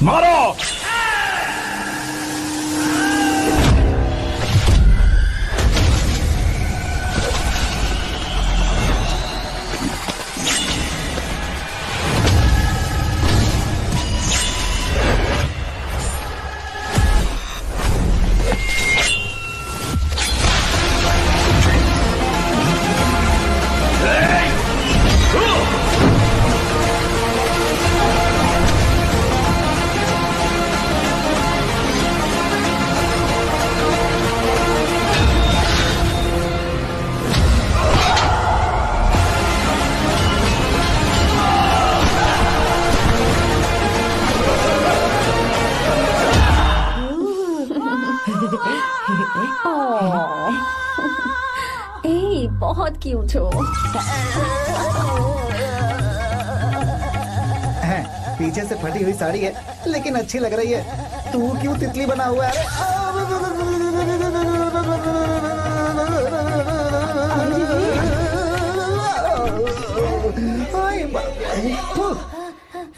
मारो। बहुत क्यूट हो। पीछे से फटी हुई साड़ी है लेकिन अच्छी लग रही है। तू क्यों तितली बना हुआ है?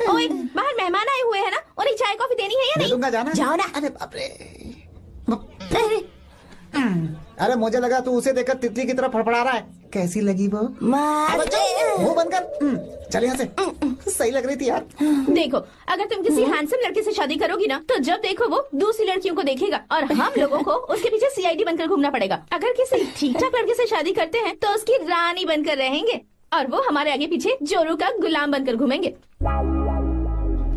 ओए, बाहर मेहमान आए हुए हैं ना, उन्हें चाय कॉफी देनी है या नहीं? दूंगा, जाना। जाओ ना। अरे बाप रे। अरे मुझे लगा तू उसे देखकर तितली की तरफ फड़फड़ा रहा है। कैसी लगी वो? मुंह बंद कर। चल यहाँ से। सही लग रही थी यार। देखो, अगर तुम किसी हैंडसम लड़के से शादी करोगी ना, तो जब देखो वो दूसरी लड़कियों को देखेगा और हम लोगों को उसके पीछे सीआईडी बनकर घूमना पड़ेगा। अगर किसी ठीक ठाक लड़के से शादी करते हैं तो उसकी रानी बनकर रहेंगे और वो हमारे आगे पीछे जोरू का गुलाम बनकर घूमेंगे।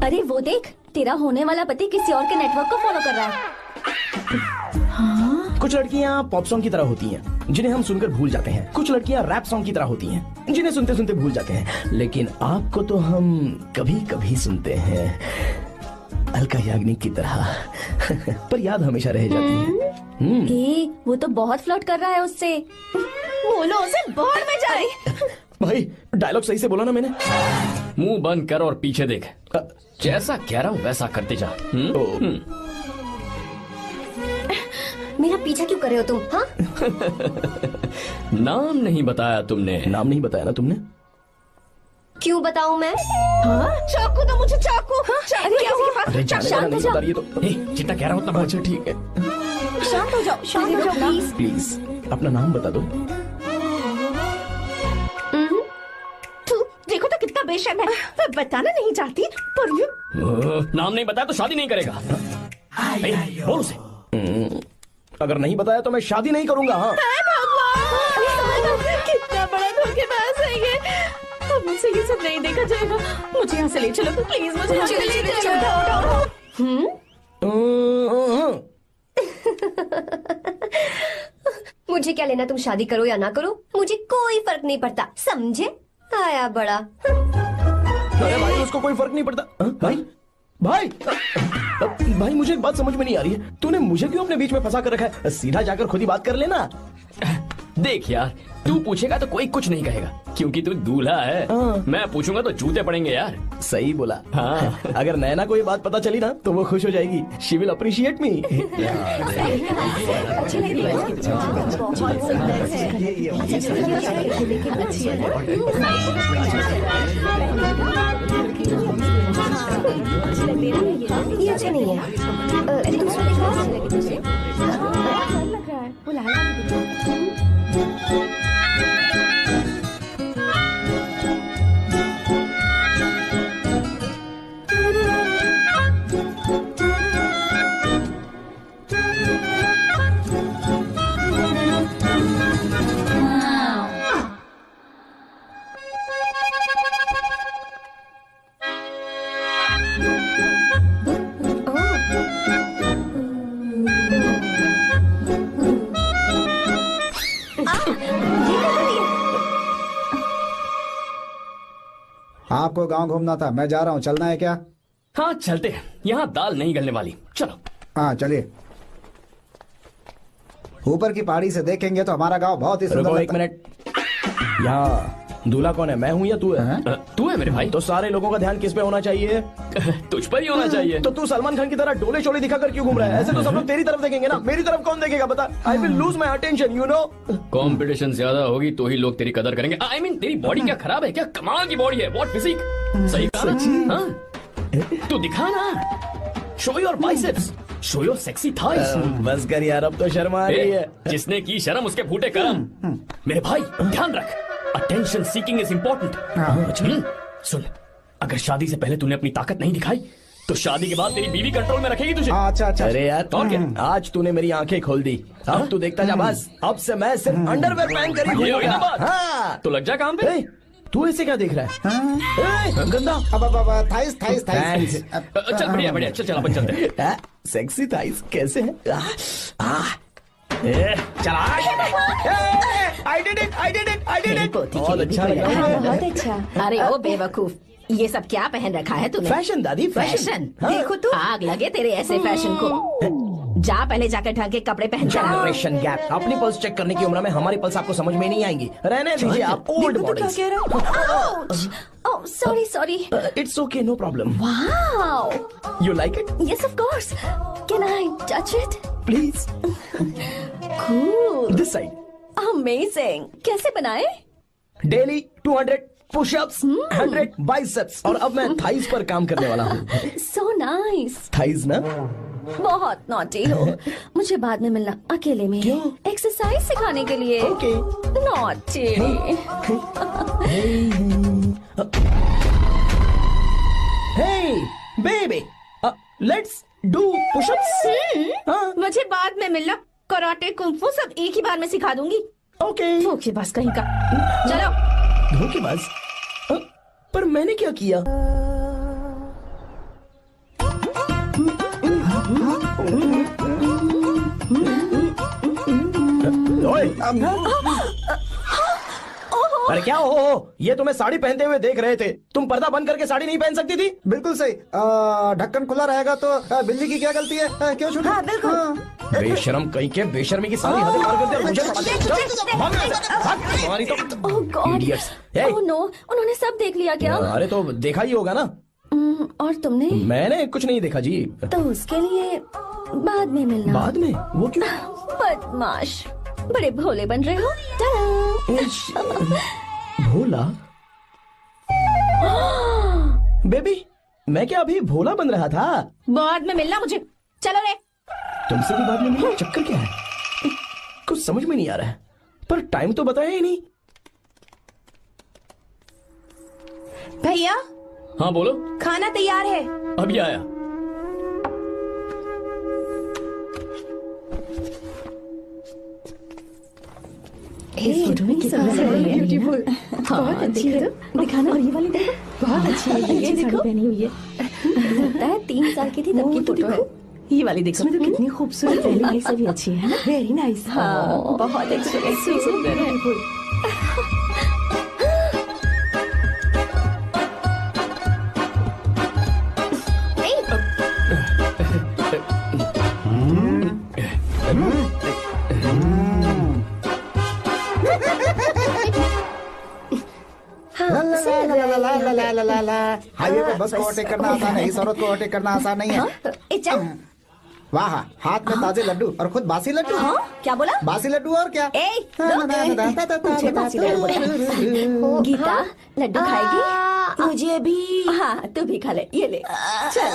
अरे वो देख, तेरा होने वाला पति किसी और के नेटवर्क को फॉलो कर रहा है। कुछ लड़कियां पॉप सॉन्ग की तरह होती हैं, जिन्हें हम सुनकर भूल जाते हैं। कुछ लड़कियां रैप सॉन्ग की तरह होती हैं, जिन्हें सुनते सुनते भूल जाते हैं। लेकिन आपको तो हम कभी कभी सुनते हैं, अलका याग्निक की तरह। पर याद हमेशा रह जाती है। वो तो बहुत फ्लर्ट कर रहा है उससे। बोलो उसे बाहर में जाए। भाई डायलॉग सही से बोला ना मैंने? मुंह बंद कर और पीछे देख। जैसा कह रहा हूँ वैसा करते जा। मेरा पीछा क्यों कर रहे हो तुम? हाँ? नाम नहीं बताया तुमने। नाम नहीं बताया ना तुमने? क्यों बताऊं मैं? हाँ? चाकू दो मुझे, चाकू। अरे जाने वाला नहीं बता रही है तो। जितना कह रहा हूँ उतना। अच्छा ठीक है, शांत हो जाओ, शांत हो जाओ प्लीज। प्लीज अपना नाम बता दो। देखो तो कितना बेशर्म है। मैं बताना नहीं चाहती पर ये नाम नहीं बताया तो शादी नहीं करेगा। बोल उसे। अगर नहीं बताया तो मैं शादी नहीं करूंगा। हाँ कितना बड़ा धोखेबाज है ये। अब मुझसे ये सब नहीं देखा जाएगा। मुझे यहाँ से ले चलो प्लीज, मुझे यहाँ से ले चलो। मुझे क्या लेना तुम शादी करो या ना करो, मुझे कोई फर्क नहीं पड़ता, समझे? आया बड़ा। अरे भाई उसको कोई फर्क नहीं पड़ता। भाई भाई भाई मुझे एक बात समझ में नहीं आ रही है, तूने मुझे क्यों अपने बीच में फंसा कर रखा है? सीधा जाकर खुद ही बात कर लेना। देख यार, तू पूछेगा तो कोई कुछ नहीं कहेगा क्योंकि तू दूल्हा है। मैं पूछूंगा तो जूते पड़ेंगे यार। सही बोला। हाँ। अगर नैना को ये बात पता चली ना तो वो खुश हो जाएगी। शी विल अप्रिशिएट मी। ये अच्छा नहीं है। दूसरा देखो। आपको गांव घूमना था, मैं जा रहा हूँ, चलना है क्या? हाँ चलते हैं, यहाँ दाल नहीं गलने वाली। चलो। हाँ चलिए। ऊपर की पहाड़ी से देखेंगे तो हमारा गांव बहुत ही सुंदर लगता है। एक मिनट, यहाँ दूल्हा कौन है, मैं हूँ या तू है? तू है मेरे भाई। तो सारे लोगों का ध्यान किस पे होना चाहिए? तुझ पर ही होना चाहिए। तो तू सलमान खान की तरह डोले शोले दिखाकर क्यों घूम रहा है? ऐसे तो सब लोग तेरी तरफ देखेंगे ना, मेरी तरफ कौन देखेगा बता? I will lose my attention, you know. Competition ज्यादा होगी तो ही लोग तेरी कदर करेंगे। आई मीन तेरी बॉडी क्या खराब है क्या? कमाल की बॉडी है, व्हाट फिजिक। सही कहा। हाँ? तू दिखा ना। Show your biceps, show your sexy thighs. बस कर यार, अब तो शर्मा आ रही है। जिसने की शर्म उसके फूटे करम। मेरे भाई ध्यान रख, अटेंशन सीकिंग इज इम्पोर्टेंट। सुन, अगर शादी से पहले तूने अपनी ताकत नहीं दिखाई तो शादी के बाद तेरी बीवी कंट्रोल में रखेगी तुझे। अच्छा अच्छा। अरे यार, और क्या? आज तूने मेरी आंखें खोल दी। अब तू देखता जा बस, अब से मैं सिर्फ अंडरवेयर पहन कर ही ये हुई ना घूमूंगा। बात? हाँ। तो लग जा काम पे। ए, तू ऐसे क्या देख रहा है? ए, गंदा। अब थाइस थाइस Thanks. चल बढ़िया बढ़िया, चल अपन चलते हैं। सेक्सी थाइस कैसे है? चला। I did it. तेरी पोती बहुत के लिए अच्छा भी लगा। बड़ा है। बहुत अच्छा। अरे ओ बेवकूफ, ये सब क्या पहन रखा है तूने? फैशन दादी, फैशन। हाँ। देखो तू, आग लगे तेरे ऐसे फैशन को। जा पहले जाकर ढंग के कपड़े पहन कर आ। Generation gap. अपनी पल्स चेक करने की उम्र में हमारी पल्स आपको समझ में नहीं आएंगी। रहने दीजिए, आप old models. Oh sorry sorry. It's okay, no problem. Wow. You like it? Yes of course. Can I touch it? Please. Cool. This side. Amazing. कैसे बनाए? डेली 200 पुशअप्स, 100 बाइसेप्स, और अब मैं थाइस पर काम करने वाला हूँ। So nice. थाइस ना? बहुत नॉटी हो। मुझे बाद में मिलना अकेले में। क्यों? एक्सरसाइज सिखाने के लिए। Okay. Naughty. Hey baby, let's do pushups. मुझे बाद में मिलना। कराटे कुंफू सब एक ही बार में सिखा दूंगी। ओके। धोखेबाज कहीं का। चलो। धोखेबाज? पर मैंने क्या किया? ओए! अरे क्या हो? ये तुम्हें साड़ी पहनते हुए देख रहे थे। तुम पर्दा बंद करके साड़ी नहीं पहन सकती थी? बिल्कुल सही। ढक्कन खुला रहेगा तो बिल्ली की क्या गलती है? क्यों छूटी? हाँ, बिल्कुल। बेशरम कहीं के, बेशर्मी की सारी हदें पार कर दिया। मुझे पता नहीं। भाग यहाँ से, भाग। तुम्हारी तो oh god. Idiots. Hey. Oh no, उन्होंने सब देख लिया क्या? अरे तो देखा ही होगा ना। और तुमने? मैंने कुछ नहीं देखा जी। तो उसके लिए बाद में मिलना। बाद में? वो क्यों? बदमाश, बड़े भोले बन रहे हो। टाटा। भोला? बेबी, मैं क्या अभी भोला बन रहा था? बाद में मिलना मुझे। चलो रे। तुमसे भी बाद में मिलना? चक्कर क्या है? कुछ समझ में नहीं आ रहा है। पर टाइम तो बताया ही नहीं। भैया, हाँ बोलो। खाना तैयार है। अभी आया। इस फोटो में कितना ब्यूटीफुल। बहुत अच्छी है। दिखाना। और ये वाली देखो, बहुत अच्छी है। ये साड़ी पहनी हुई है। लगता है 3 साल की थी तब की फोटो है। ये वाली देखो, इसमें तो कितनी खूबसूरत पहली वाली से भी अच्छी है ना। Very nice. हाँ, बहुत अच्छी। सुंदर है। हाईवे पे बस को ओवरटेक करना आसान है, इस औरत को ओवरटेक करना आसान नहीं है। वाह, हाथ में ताजे लड्डू और खुद बासी लड्डू। हाँ, क्या बोला? बासी लड्डू और क्या? मुझे बासी लड्डू बोला। गीता, लड्डू खाएगी? मुझे भी। हाँ, तू भी खा ले। ये ले। चल।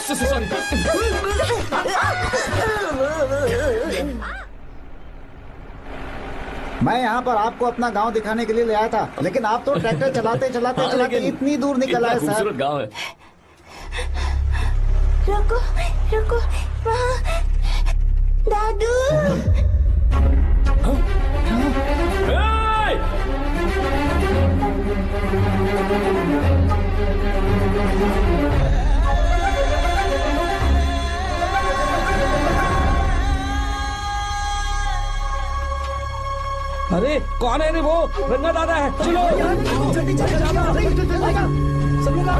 Sorry sorry. मैं यहाँ पर आपको अपना गांव दिखाने के लिए ले आया था, लेकिन आप तो ट्रैक्टर चलाते चलाते हाँ, चलाते लेकिन इतनी दूर निकल आए सर। खूबसूरत गांव है। रुको, रुको, वहाँ दादू। अरे कौन है रे? वो रंगा दादा है। चलो जल्दी चलो, सब लोग आ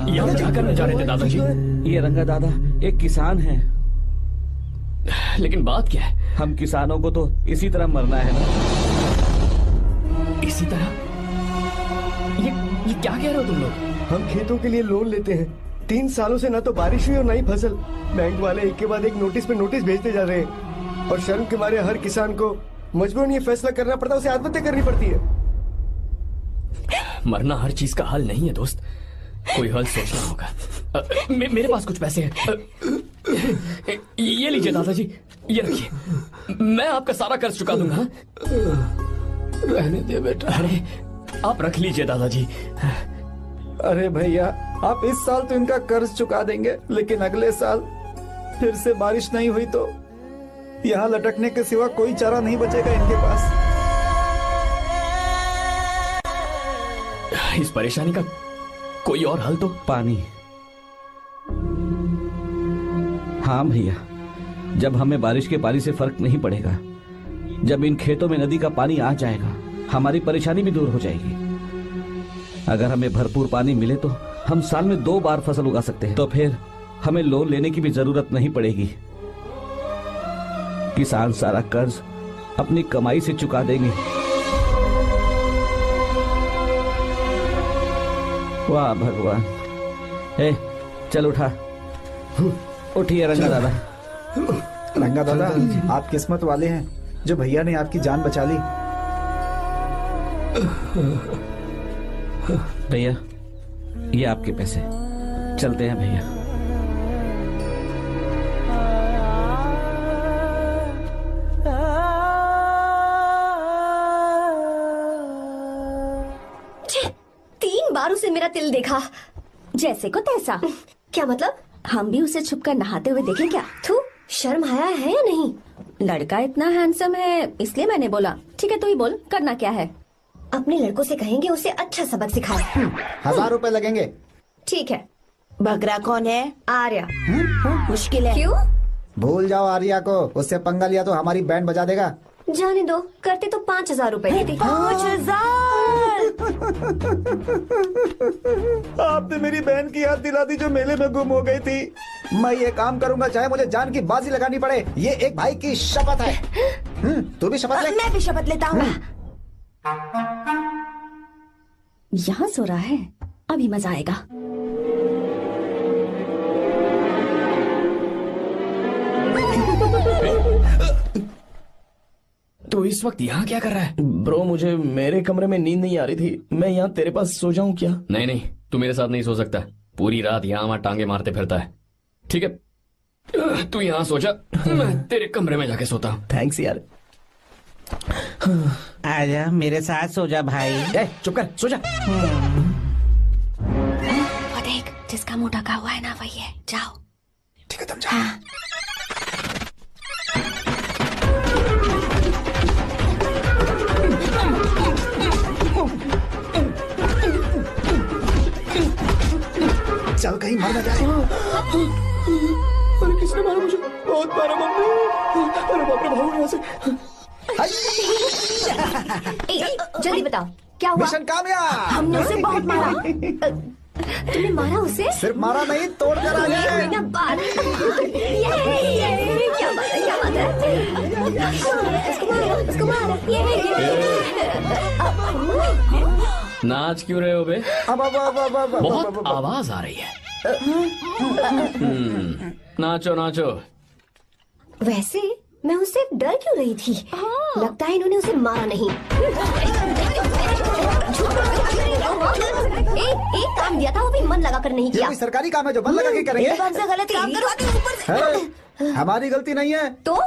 यहाँ क्या करने जा रहे थे दादाजी? ये रंगा दादा एक किसान है। लेकिन बात क्या है? हम किसानों को तो इसी तरह मरना है ना। इसी तरह? ये क्या कह रहे हो तुम लोग? हम खेतों के लिए लोन लेते हैं। 3 सालों से ना तो बारिश हुई और ना ही फसल। बैंक वाले एक के बाद एक नोटिस पे नोटिस भेजते जा रहे हैं और शर्म के मारे हर किसान को मजबूरन ये फैसला करना पड़ता है, उसे आत्महत्या करनी पड़ती है। मरना हर चीज का हल नहीं है दोस्त, कोई हल सोचना होगा। मेरे पास कुछ पैसे हैं। ये लीजिए दादाजी, ये रखिए, मैं आपका सारा कर्ज चुका दूंगा। रहने दे बेटा। अरे आप रख लीजिए दादाजी। अरे भैया, आप इस साल तो इनका कर्ज चुका देंगे, लेकिन अगले साल फिर से बारिश नहीं हुई तो यहाँ लटकने के सिवा कोई चारा नहीं बचेगा इनके पास। इस परेशानी का कोई और हल तो? पानी। हाँ भैया, जब हमें बारिश के पानी से फर्क नहीं पड़ेगा, जब इन खेतों में नदी का पानी आ जाएगा, हमारी परेशानी भी दूर हो जाएगी। अगर हमें भरपूर पानी मिले तो हम साल में 2 बार फसल उगा सकते हैं, तो फिर हमें लोन लेने की भी जरूरत नहीं पड़ेगी। किसान सारा कर्ज अपनी कमाई से चुका देंगे। वाह भगवान। ए, चल उठा, उठिए रंगा दादा। रंगा दादा, आप किस्मत वाले हैं जो भैया ने आपकी जान बचा ली। भैया, ये आपके पैसे, चलते हैं भैया। छे, 3 बार उसे मेरा तिल देखा। जैसे को तैसा। क्या मतलब? हम भी उसे छुपकर नहाते हुए देखें क्या? थू, शर्म आया है या नहीं? लड़का इतना हैंडसम है इसलिए मैंने बोला। ठीक है, तू ही बोल, करना क्या है? अपने लड़कों से कहेंगे उसे अच्छा सबक सिखाए। 1000 रुपए लगेंगे। ठीक है। बगरा कौन है? आर्या। मुश्किल है। क्यों? भूल जाओ आर्या को, उससे पंगा लिया तो हमारी बैंड बजा देगा। जाने दो, करते तो 5000 रुपए देते। 5000। आपने मेरी बहन की याद दिला दी जो मेले में गुम हो गई थी। मैं ये काम करूंगा चाहे मुझे जान की बाजी लगानी पड़े। ये एक भाई की शपथ है। तू भी शपथ ले। मैं भी शपथ लेता हूँ। यहाँ सो रहा है, अभी मजा आएगा। तो इस वक्त यहाँ क्या कर रहा है? ब्रो, मुझे मेरे कमरे में नींद नहीं आ रही थी। मैं यहाँ तेरे पास सो जाऊं क्या? नहीं नहीं, तू मेरे साथ नहीं सो सकता। पूरी रात यहाँ वहाँ टांगे मारते फिरता है। ठीक है, तू यहाँ सो जा, मैं तेरे कमरे में जाके सोता हूँ। थैंक्स यार। आजा मेरे साथ सो जा भाई। ए, चुप कर, सो जा। वो देख, जिसका मुंह ढका हुआ है ना वही है। जाओ। ठीक है, तुम जाओ। चल कहीं मर न जाए। अरे किसने मारा मुझे? बहुत मारा मम्मी। अरे बाप रे, भागो यहाँ से। जल्दी बताओ क्या हुआ? मिशन कामयाब। हमने उसे बहुत मारा। तुमने मारा उसे? सिर्फ मारा नहीं, तोड़ कर आ ये हुई गए। ना बात। ये क्या बात है? क्या बात है? उसको मारो। नाच क्यों रहे हो बे? अब बहुत आवाज आ रही है। नाचो नाचो। वैसे मैं उससे डर क्यों रही थी? लगता है इन्होंने उसे मारा नहीं। एक काम दिया था वो भी मन लगा कर नहीं ये किया। कोई सरकारी काम है जो मन लगा के करेंगे? एक बार से गलत काम करो। है, हमारी गलती नहीं है, तो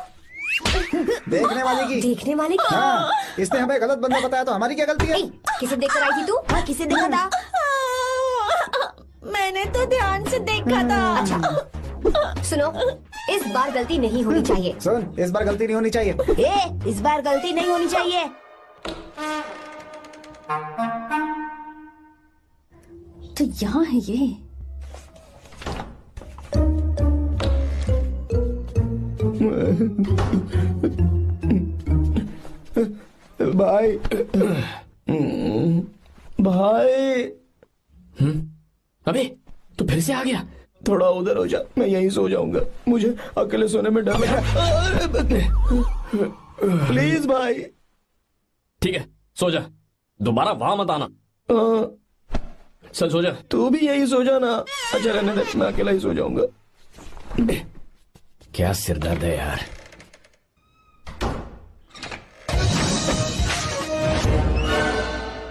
देखने वाले की। देखने वाले की? हाँ, इसने हमें गलत बंदा बताया तो हमारी क्या गलती है? किसे देखकर आई थी तू? किसे देखा था? मैंने तो ध्यान से देखा था। अच्छा सुनो, इस बार गलती नहीं होनी चाहिए। सुन, इस बार गलती नहीं होनी चाहिए। इस बार गलती नहीं होनी चाहिए। तो यहाँ है ये। भाई, भाई। अबे तू फिर से आ गया? थोड़ा उधर हो जा, मैं यहीं सो जाऊंगा। मुझे अकेले सोने में डर लग रहा है। प्लीज भाई। ठीक है, सो जा, दोबारा वहां मत आना। चल सो जा। तू भी यही सो जा ना। अच्छा रहने दे, मैं अकेला ही सो जाऊंगा। क्या सिरदर्द है यार।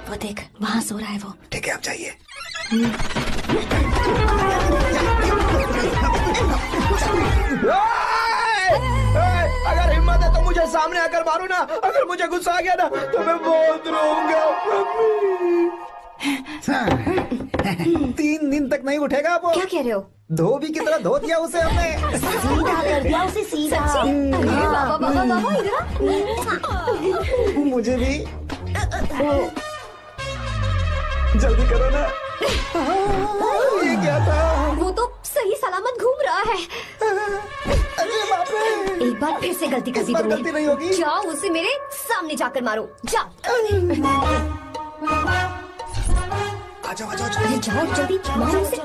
वो देख, वहाँ सो रहा है वो। ठीक है, आप जाइए। अगर हिम्मत है तो मुझे सामने आकर मारो ना। अगर मुझे गुस्सा आ गया ना तो मैं बहुत रोऊंगा। 3 दिन तक नहीं उठेगा वो। क्या कह रहे हो? धोबी की तरह धो दिया उसे हमने। सीधा कर दिया उसे, सीधा। अरे बाबा बाबा बाबा, इधर। मुझे भी जल्दी करो ना। ये क्या था? वो तो सही सलामत घूम रहा है। अरे बाप रे। एक बार फिर से गलती कर दी इस बार तुमने। गलती नहीं होगी। जाओ, उसे मेरे सामने जाकर मारो। जाओ। आ जाओ, आ जाओ, अरे जाओ जल्दी, मारो उसे।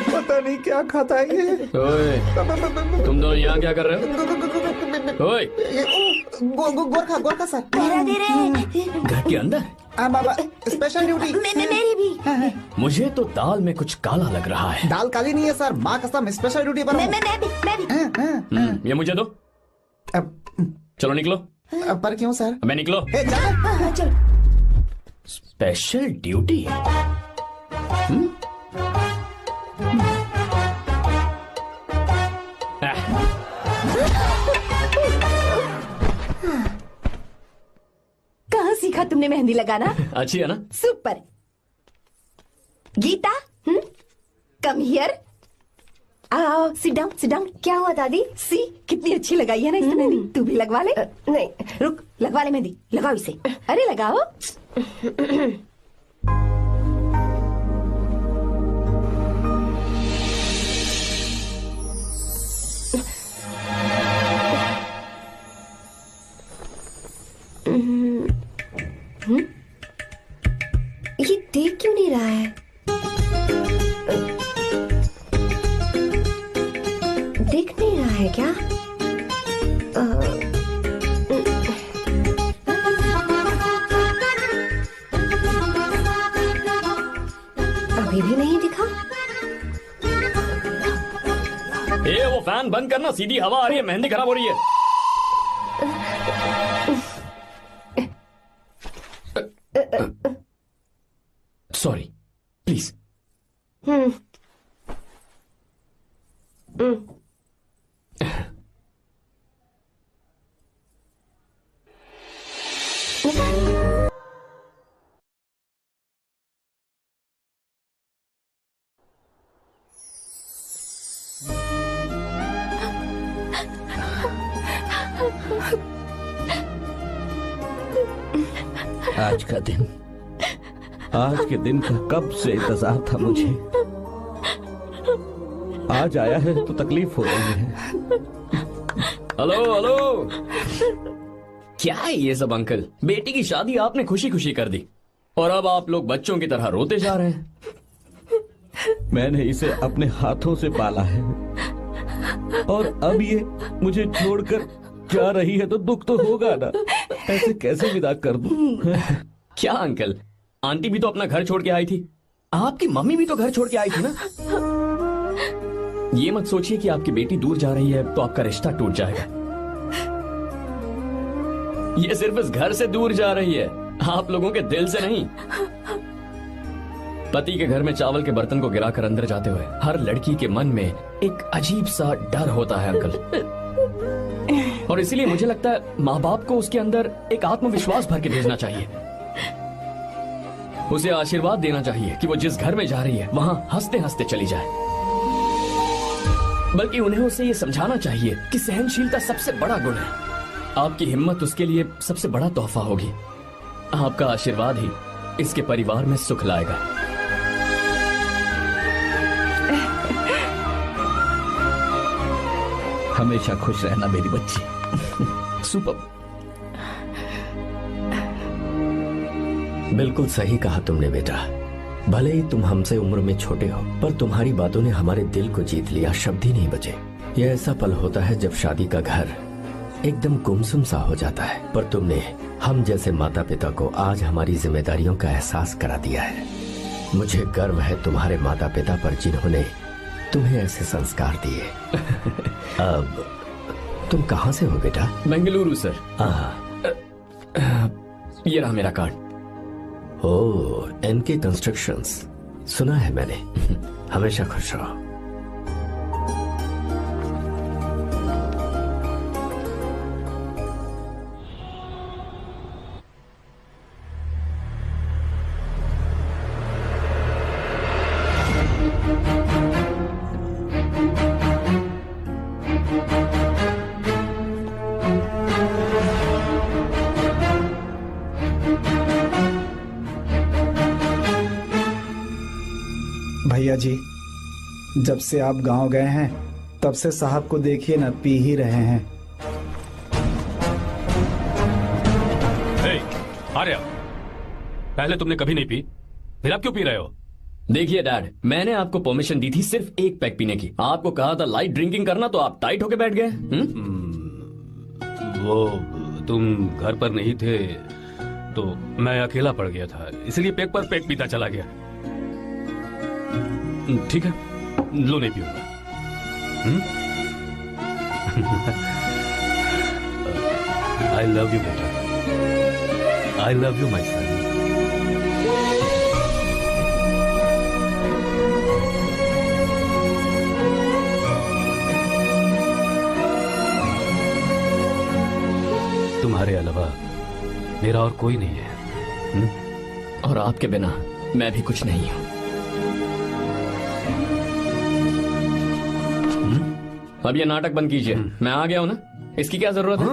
पता नहीं क्या खाता है ये। ओए, तुम दोनों यहाँ क्या कर रहे हो? ओए, गोरखा सर। घर के अंदर? बाबा, स्पेशल ड्यूटी। मेरी भी। मुझे तो दाल में कुछ काला लग रहा है। दाल काली नहीं है सर, माँ कसम स्पेशल ड्यूटी पर हूँ। मैं भी। ये मुझे दो। चलो निकलो। पर क्यों सर? मैं निकलो। ए, चलो। Special duty? कहाँ सीखा तुमने मेहंदी लगाना? अच्छी है ना? सुपर। Geeta, come here. आओ, सिट डाउन। क्या हुआ दादी? सी, कितनी अच्छी लगाई है ना इसने मेहंदी। तू भी लगवा ले। नहीं, रुक, लगवा ले मेहंदी। लगाओ इसे। अरे लगाओ। ये देख क्यों नहीं रहा है? देख नहीं रहा है क्या? अभी भी नहीं दिखा। वो फैन बंद करना, सीधी हवा आ रही है, मेहंदी खराब हो रही है। Sorry, please. आज के दिन का कब से इंतजार था मुझे। आज आया है तो तकलीफ हो रही है। हेलो। क्या है ये सब अंकल? बेटी की शादी आपने खुशी खुशी कर दी और अब आप लोग बच्चों की तरह रोते जा रहे हैं। मैंने इसे अपने हाथों से पाला है और अब ये मुझे छोड़कर जा रही है तो दुख तो होगा ना। ऐसे कैसे विदा कर दूं? क्या अंकल, आंटी भी तो अपना घर छोड़ के आई थी, आपकी मम्मी भी तो घर छोड़ के आई थी ना। ये मत सोचिए कि आपकी बेटी दूर जा रही है तो आपका रिश्ता टूट जाएगा। ये सिर्फ इस घर से दूर जा रही है, आप लोगों के दिल से नहीं। पति के घर में चावल के बर्तन को गिराकर अंदर जाते हुए हर लड़की के मन में एक अजीब सा डर होता है अंकल, और इसीलिए मुझे लगता है माँ बाप को उसके अंदर एक आत्मविश्वास भर के भेजना चाहिए। उसे आशीर्वाद देना चाहिए कि वो जिस घर में जा रही है वहां हंसते हंसते चली जाए। बल्कि उन्हें उसे ये समझाना चाहिए कि सहनशीलता सबसे बड़ा गुण है। आपकी हिम्मत उसके लिए सबसे बड़ा तोहफा होगी। आपका आशीर्वाद ही इसके परिवार में सुख लाएगा। हमेशा खुश रहना मेरी बच्ची। सुपर। बिल्कुल सही कहा तुमने बेटा। भले ही तुम हमसे उम्र में छोटे हो, पर तुम्हारी बातों ने हमारे दिल को जीत लिया, शब्द ही नहीं बचे। यह ऐसा पल होता है जब शादी का घर एकदम गुमसुम सा हो जाता है, पर तुमने हम जैसे माता पिता को आज हमारी जिम्मेदारियों का एहसास करा दिया है। मुझे गर्व है तुम्हारे माता पिता पर जिन्होंने तुम्हें ऐसे संस्कार दिए। अब तुम कहाँ से हो बेटा? बेंगलुरु सर। ये रहा मेरा कार्ड। ओह, एनके कंस्ट्रक्शंस, सुना है मैंने। हमेशा खुश रहो। भैया जी, जब से आप गांव गए हैं तब से साहब को देखिए ना, पी ही रहे हैं। आर्या, पहले तुमने कभी नहीं पी, फिर आप क्यों पी रहे हो? देखिए डैड, मैंने आपको परमिशन दी थी सिर्फ एक पैक पीने की। आपको कहा था लाइट ड्रिंकिंग करना, तो आप टाइट होके बैठ गए। वो तुम घर पर नहीं थे तो मैं अकेला पड़ गया था, इसलिए पैक पर पैक पीता चला गया। ठीक है, लो नहीं पीऊंगा। आई लव यू बेटा, आई लव यू माई सन। तुम्हारे अलावा मेरा और कोई नहीं है। और आपके बिना मैं भी कुछ नहीं हूं। अब ये नाटक बंद कीजिए। मैं आ गया हूं ना, इसकी क्या जरूरत है?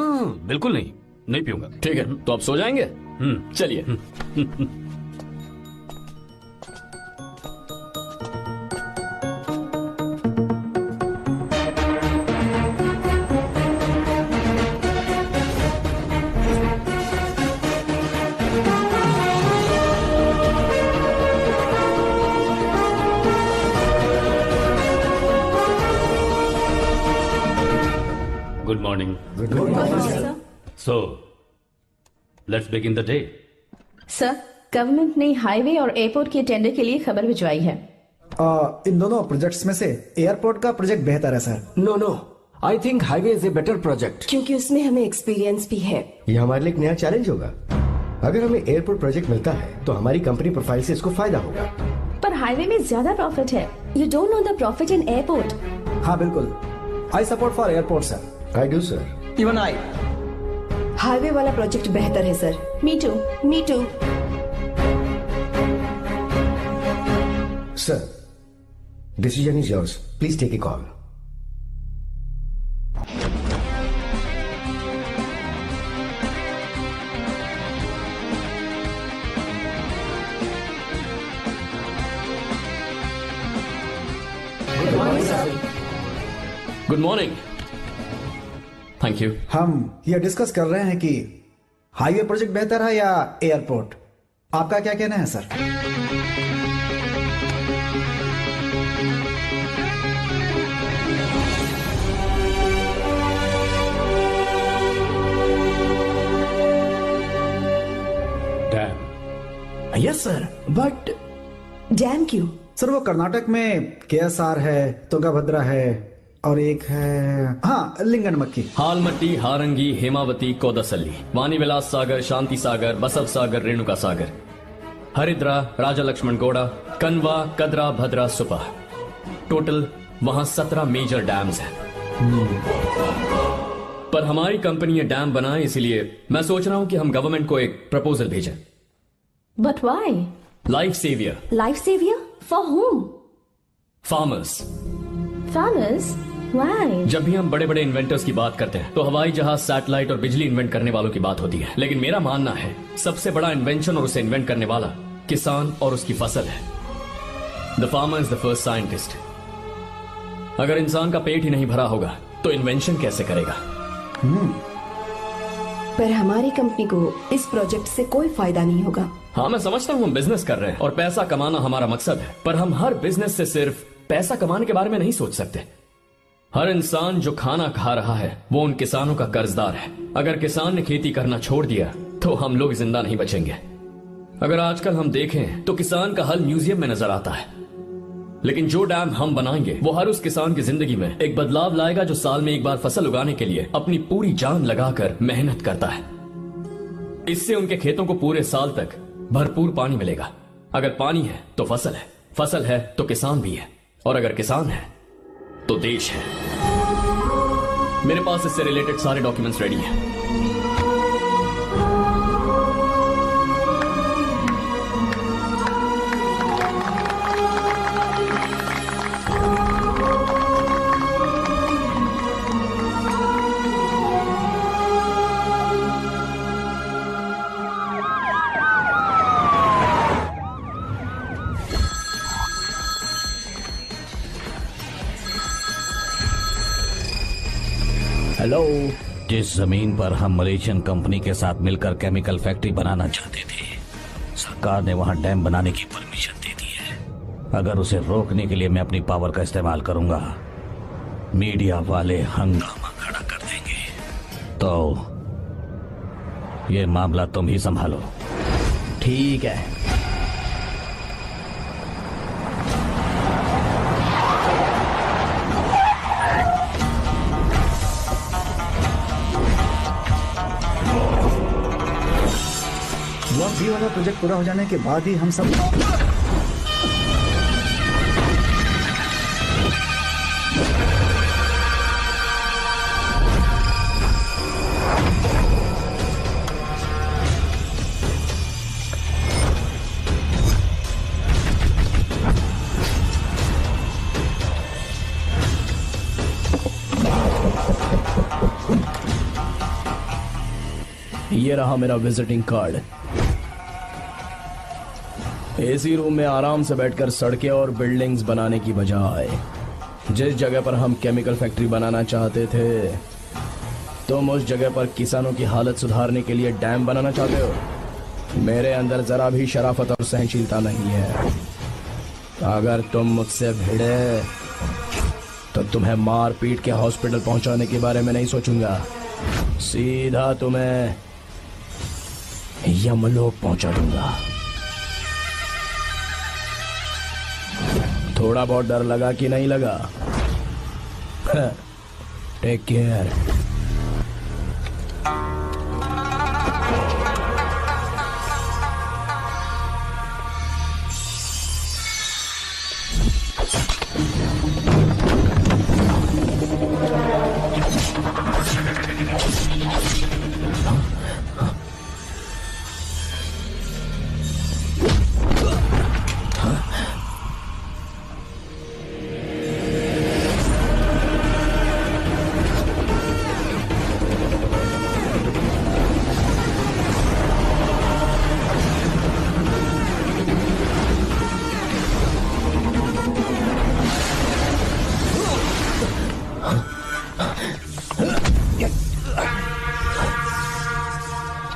बिल्कुल नहीं, नहीं पीऊंगा। ठीक है, तो आप सो जाएंगे? चलिए। Good morning. Good morning, sir. So, let's begin the day. Sir, government ने हाईवे और एयरपोर्ट के टेंडर के लिए खबर भिजवाई है। इन दोनों प्रोजेक्ट्स में से एयरपोर्ट का प्रोजेक्ट बेहतर है sir. No, I think highway is a better project, क्योंकि उसमें हमें एक्सपीरियंस भी है। ये हमारे लिए एक नया चैलेंज होगा। अगर हमें एयरपोर्ट प्रोजेक्ट मिलता है तो हमारी कंपनी प्रोफाइल से इसको फायदा होगा। पर हाईवे में ज्यादा प्रॉफिट है। You don't know the profit in airport. हाँ बिल्कुल, I support for airport sir. I do sir. Even I. Highway वाला प्रोजेक्ट बेहतर है sir. Me too. Me too. Sir, decision is yours, please take a call. Good morning. Thank you. हम ये discuss कर रहे हैं कि हाईवे प्रोजेक्ट बेहतर है या एयरपोर्ट। आपका क्या कहना है sir? Dam. Yes sir, but dam क्यों? सर वो कर्नाटक में केएसआर है, तुंगाभद्रा है और एक है हाँ लिंगनमक्की। हालमट्टी, हारंगी, हेमावती, कोदसल्ली, वानी विलास सागर, शांति सागर, बसव सागर, रेणुका सागर, हरिद्रा, राजा लक्ष्मण गौड़ा, कनवा, कदरा, भद्रा, सुपा। टोटल वहां 17 मेजर डैम्स हैं। पर हमारी कंपनी ये डैम बनाए, इसलिए मैं सोच रहा हूं कि हम गवर्नमेंट को एक प्रपोजल भेजें। But why? Life saviour. Life saviour for home? Farmers. Farmers? Why? जब भी हम बड़े बड़े इन्वेंटर्स की बात करते हैं तो हवाई जहाज, सैटेलाइट और बिजली इन्वेंट करने वालों की बात होती है, लेकिन मेरा मानना है सबसे बड़ा इन्वेंशन और उसे इन्वेंट करने वाला किसान और उसकी फसल है। The farmer is the first scientist. अगर इंसान का पेट ही नहीं भरा होगा तो इन्वेंशन कैसे करेगा? पर हमारी कंपनी को इस प्रोजेक्ट से कोई फायदा नहीं होगा। हाँ मैं समझता हूँ हम बिजनेस कर रहे हैं और पैसा कमाना हमारा मकसद है, पर हम हर बिजनेस से सिर्फ पैसा कमाने के बारे में नहीं सोच सकते। हर इंसान जो खाना खा रहा है वो उन किसानों का कर्जदार है। अगर किसान ने खेती करना छोड़ दिया तो हम लोग जिंदा नहीं बचेंगे। अगर आजकल हम देखें तो किसान का हल म्यूजियम में नजर आता है, लेकिन जो डैम हम बनाएंगे वो हर उस किसान की जिंदगी में एक बदलाव लाएगा जो साल में एक बार फसल उगाने के लिए अपनी पूरी जान लगाकर मेहनत करता है। इससे उनके खेतों को पूरे साल तक भरपूर पानी मिलेगा। अगर पानी है तो फसल है तो किसान भी है, और अगर किसान है तो देश है। मेरे पास इससे रिलेटेड सारे डॉक्यूमेंट्स रेडी हैं। हेलो। जिस जमीन पर हम मलेशियन कंपनी के साथ मिलकर केमिकल फैक्ट्री बनाना चाहते थे, सरकार ने वहां डैम बनाने की परमिशन दे दी है। अगर उसे रोकने के लिए मैं अपनी पावर का इस्तेमाल करूंगा, मीडिया वाले हंगामा खड़ा कर देंगे। तो ये मामला तुम ही संभालो। ठीक है। ये वाला प्रोजेक्ट पूरा हो जाने के बाद ही हम सब ये रहा मेरा विजिटिंग कार्ड। एसी रूम में आराम से बैठकर सड़कें और बिल्डिंग्स बनाने की बजाय जिस जगह पर हम केमिकल फैक्ट्री बनाना चाहते थे, तुम उस जगह पर किसानों की हालत सुधारने के लिए डैम बनाना चाहते हो। मेरे अंदर जरा भी शराफत और सहनशीलता नहीं है। अगर तुम मुझसे भिड़े तो तुम्हें मार पीट के हॉस्पिटल पहुंचाने के बारे में नहीं सोचूंगा, सीधा तुम्हें यमलोक पहुंचा दूंगा। थोड़ा बहुत डर लगा कि नहीं लगा? Take care.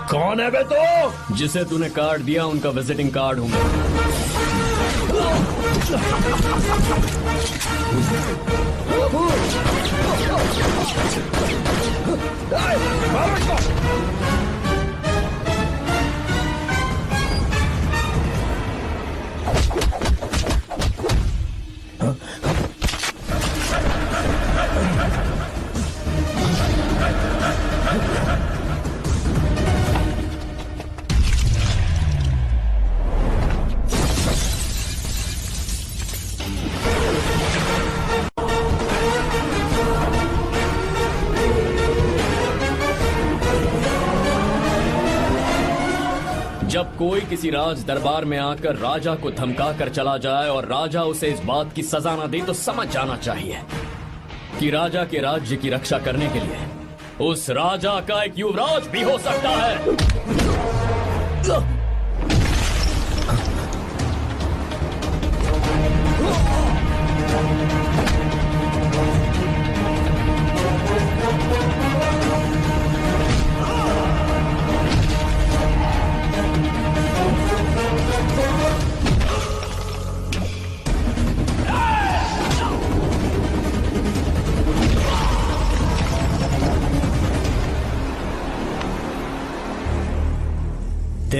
कौन है बे तो? जिसे तूने कार्ड दिया उनका विजिटिंग कार्ड हूं मैं। जब कोई किसी राज दरबार में आकर राजा को धमका कर चला जाए और राजा उसे इस बात की सजा न दे, तो समझ जाना चाहिए कि राजा के राज्य की रक्षा करने के लिए उस राजा का एक युवराज भी हो सकता है।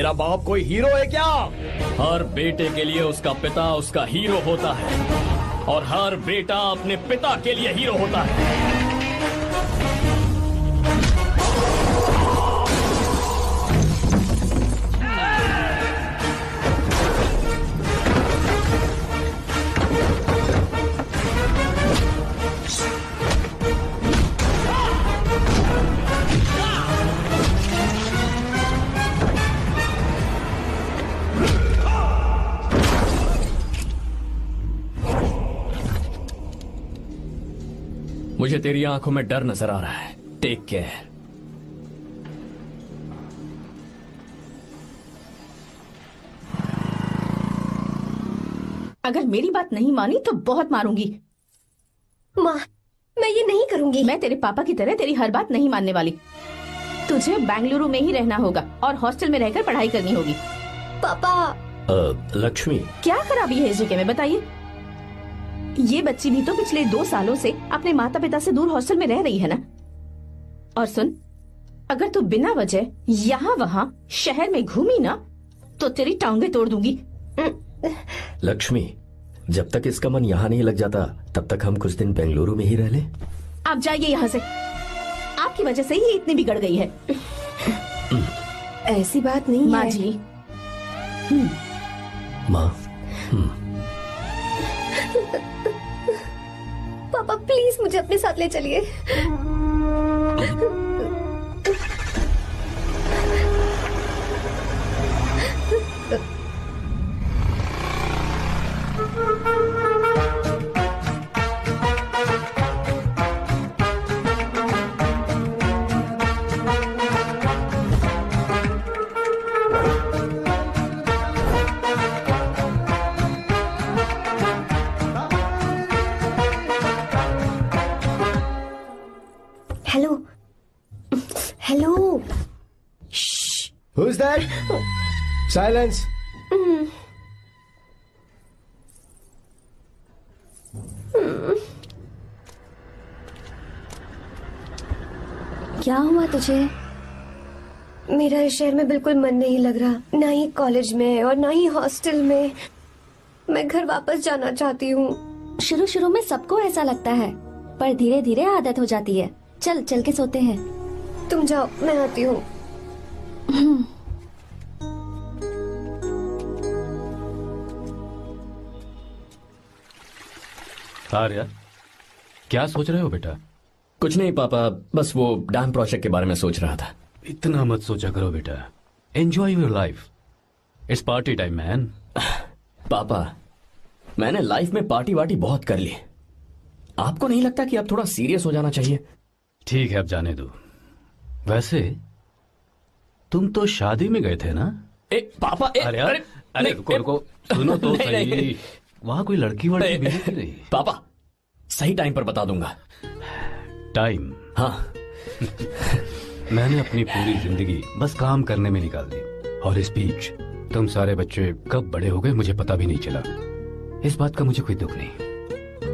मेरा बाप कोई हीरो है क्या? हर बेटे के लिए उसका पिता उसका हीरो होता है और हर बेटा अपने पिता के लिए हीरो होता है। मुझे तेरी आंखों में डर नजर आ रहा है। Take care. अगर मेरी बात नहीं मानी तो बहुत मारूंगी। माँ, मैं ये नहीं करूंगी। मैं तेरे पापा की तरह तेरी हर बात नहीं मानने वाली। तुझे बेंगलुरु में ही रहना होगा और हॉस्टल में रहकर पढ़ाई करनी होगी। पापा। लक्ष्मी, क्या खराबी है इस जगह में बताइए? ये बच्ची भी तो पिछले 2 सालों से अपने माता पिता से दूर हॉस्टल में रह रही है ना। और सुन, अगर तू बिना वजह यहाँ वहाँ शहर में घूमी ना तो तेरी टांगे तोड़ दूंगी। लक्ष्मी, जब तक इसका मन यहाँ नहीं लग जाता तब तक हम कुछ दिन बेंगलुरु में ही रह लें। आप जाइए यहाँ से। आपकी वजह से ही इतनी बिगड़ गई है। ऐसी बात नहीं माँ है। जी। माँ। पापा प्लीज मुझे अपने साथ ले चलिए। Hello hello. Who's that? Silence. क्या हुआ तुझे? मेरा इस शहर में बिल्कुल मन नहीं लग रहा, ना ही कॉलेज में और ना ही हॉस्टल में। मैं घर वापस जाना चाहती हूँ। शुरू शुरू में सबको ऐसा लगता है, पर धीरे धीरे आदत हो जाती है। चल चल के सोते हैं। तुम जाओ, मैं आती हूँ। आर्या, क्या सोच रहे हो बेटा? कुछ नहीं पापा, बस वो डैम प्रोजेक्ट के बारे में सोच रहा था। इतना मत सोचा करो बेटा। Enjoy your life. It's party time man. पापा, मैंने लाइफ में पार्टी वार्टी बहुत कर ली। आपको नहीं लगता कि अब थोड़ा सीरियस हो जाना चाहिए? ठीक है, अब जाने दो। वैसे तुम तो शादी में गए थे ना? पापा, अरे रुको, सुनो तो सही। वहां कोई लड़की वड़की मिली थी नहीं? पापा, सही टाइम पर बता दूंगा। टाइम? हाँ। मैंने अपनी पूरी जिंदगी बस काम करने में निकाल दी, और इस बीच तुम सारे बच्चे कब बड़े हो गए मुझे पता भी नहीं चला। इस बात का मुझे कोई दुख नहीं,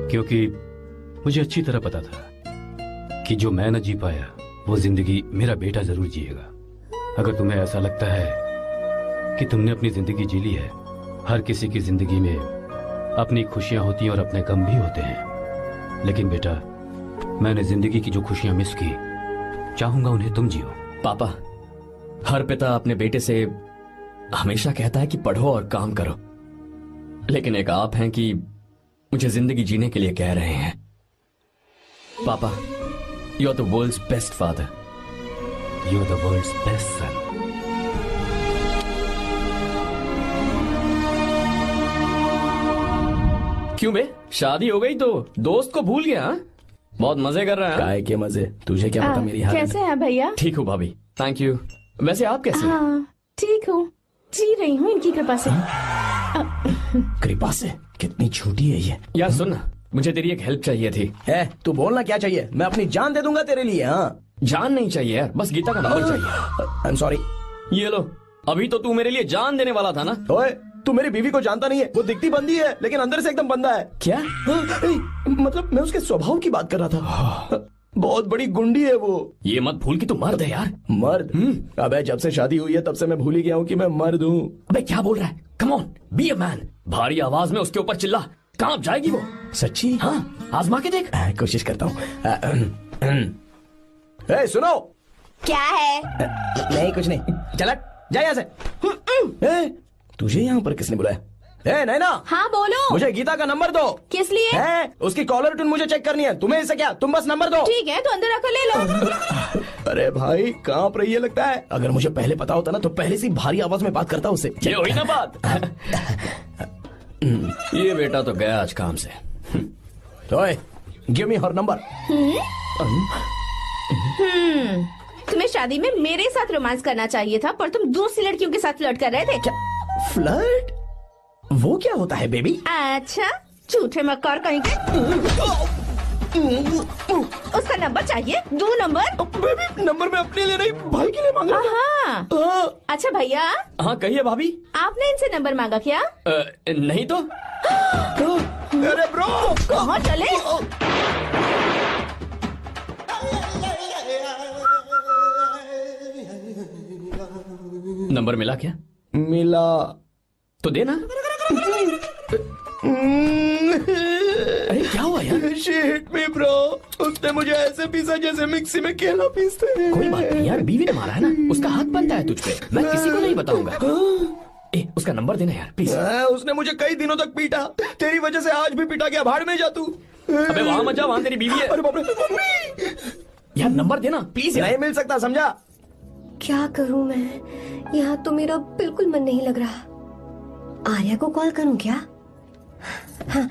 क्योंकि मुझे अच्छी तरह पता था कि जो मैं न जी पाया वो जिंदगी मेरा बेटा जरूर जिएगा। अगर तुम्हें ऐसा लगता है कि तुमने अपनी जिंदगी जी ली है, हर किसी की जिंदगी में अपनी खुशियां होती हैं और अपने गम भी होते हैं, लेकिन बेटा मैंने जिंदगी की जो खुशियां मिस की, चाहूंगा उन्हें तुम जियो। पापा, हर पिता अपने बेटे से हमेशा कहता है कि पढ़ो और काम करो, लेकिन एक आप हैं कि मुझे जिंदगी जीने के लिए कह रहे हैं। पापा, you are the world's best father. You are the world's best son. क्यों बे, शादी हो गई तो दोस्त को भूल गया? बहुत मजे कर रहा है। काय के मजे, तुझे क्या पता मेरी हालत। कैसे हैं भैया? ठीक हूँ भाभी, थैंक यू। वैसे आप कैसे हैं? हाँ ठीक हूँ, जी रही हूँ इनकी कृपा से। कृपा से? कितनी झूठी है ये। यार सुन ना, मुझे तेरी एक हेल्प चाहिए थी। तू बोलना क्या चाहिए, मैं अपनी जान दे दूंगा तेरे लिए। हाँ, जान नहीं चाहिए यार, बस गीता का नंबर चाहिए। I am sorry. ये लो, अभी तो तू मेरे लिए जान देने वाला था ना। ओए, तू मेरी बीवी को जानता नहीं है। वो दिखती बंदी है लेकिन अंदर से एकदम बंदा है। क्या? मतलब मैं उसके स्वभाव की बात कर रहा था। बहुत बड़ी गुंडी है वो। ये मत भूल कि तू मर्द है यार। मर्द? अबे जब से शादी हुई है तब से मैं भूल ही गया हूँ कि मैं मर्द हूँ। अबे क्या बोल रहा है? Come on, be a man. भारी आवाज में उसके ऊपर चिल्ला, कांप जाएगी वो। सच्ची? हाँ, आजमा के देख। कोशिश करता हूँ। सुनो। क्या है? नहीं कुछ नहीं, चल जा यहाँ से। तुझे यहाँ पर किसने बुलाया? नैना। हाँ बोलो। मुझे गीता का नंबर दो। किस लिए? उसकी कॉलर ट्यून मुझे चेक करनी है। तुम्हें इससे क्या, तुम बस नंबर दो। ठीक है, तो अंदर आकर ले लो। अरे भाई कांप रही है लगता है। अगर मुझे पहले पता होता ना तो पहले से भारी आवाज में बात करता उससे। ये हुई ना बात। ये बेटा तो गया आज काम से। ओए, गिव मी हर नंबर। तुम्हें शादी में मेरे साथ रोमांस करना चाहिए था, पर तुम दूसरी लड़कियों के साथ फ्लर्ट कर रहे थे। क्या फ्लर्ट? वो क्या होता है बेबी? अच्छा, झूठे मक्कार कहीं के। उसका नंबर चाहिए? दो नंबर। बेबी नंबर मैं अपने लिए नहीं भाई के लिए मांगा। हाँ। अच्छा भैया। हाँ कहिए भाभी। आपने इनसे नंबर मांगा क्या? नहीं तो। अरे ब्रो कहाँ चले? नंबर मिला क्या? मिला तो देना। अरे क्या हुआ यार? शिट मी ब्रो, उसने मुझे ऐसे पीसा जैसे मिक्सी में केला पीसते हैं। कोई बात नहीं यार, बीवी ने मारा है ना, उसका हाथ बनता है तुझ पे। मैं किसी को नहीं बताऊंगा। उसका नंबर देना यार प्लीज। उसने मुझे कई दिनों तक पीटा, तेरी वजह से आज भी पीटा गया। भाड़ में जा तू। अबे वहां मत जा, वहां तेरी बीवी है। अरे बाप रे। यार नंबर देना प्लीज। नहीं मिल सकता, समझा? क्या करूं मैं? यहाँ तो मेरा बिल्कुल मन नहीं लग रहा। आर्या को कॉल करूं क्या? हाँ।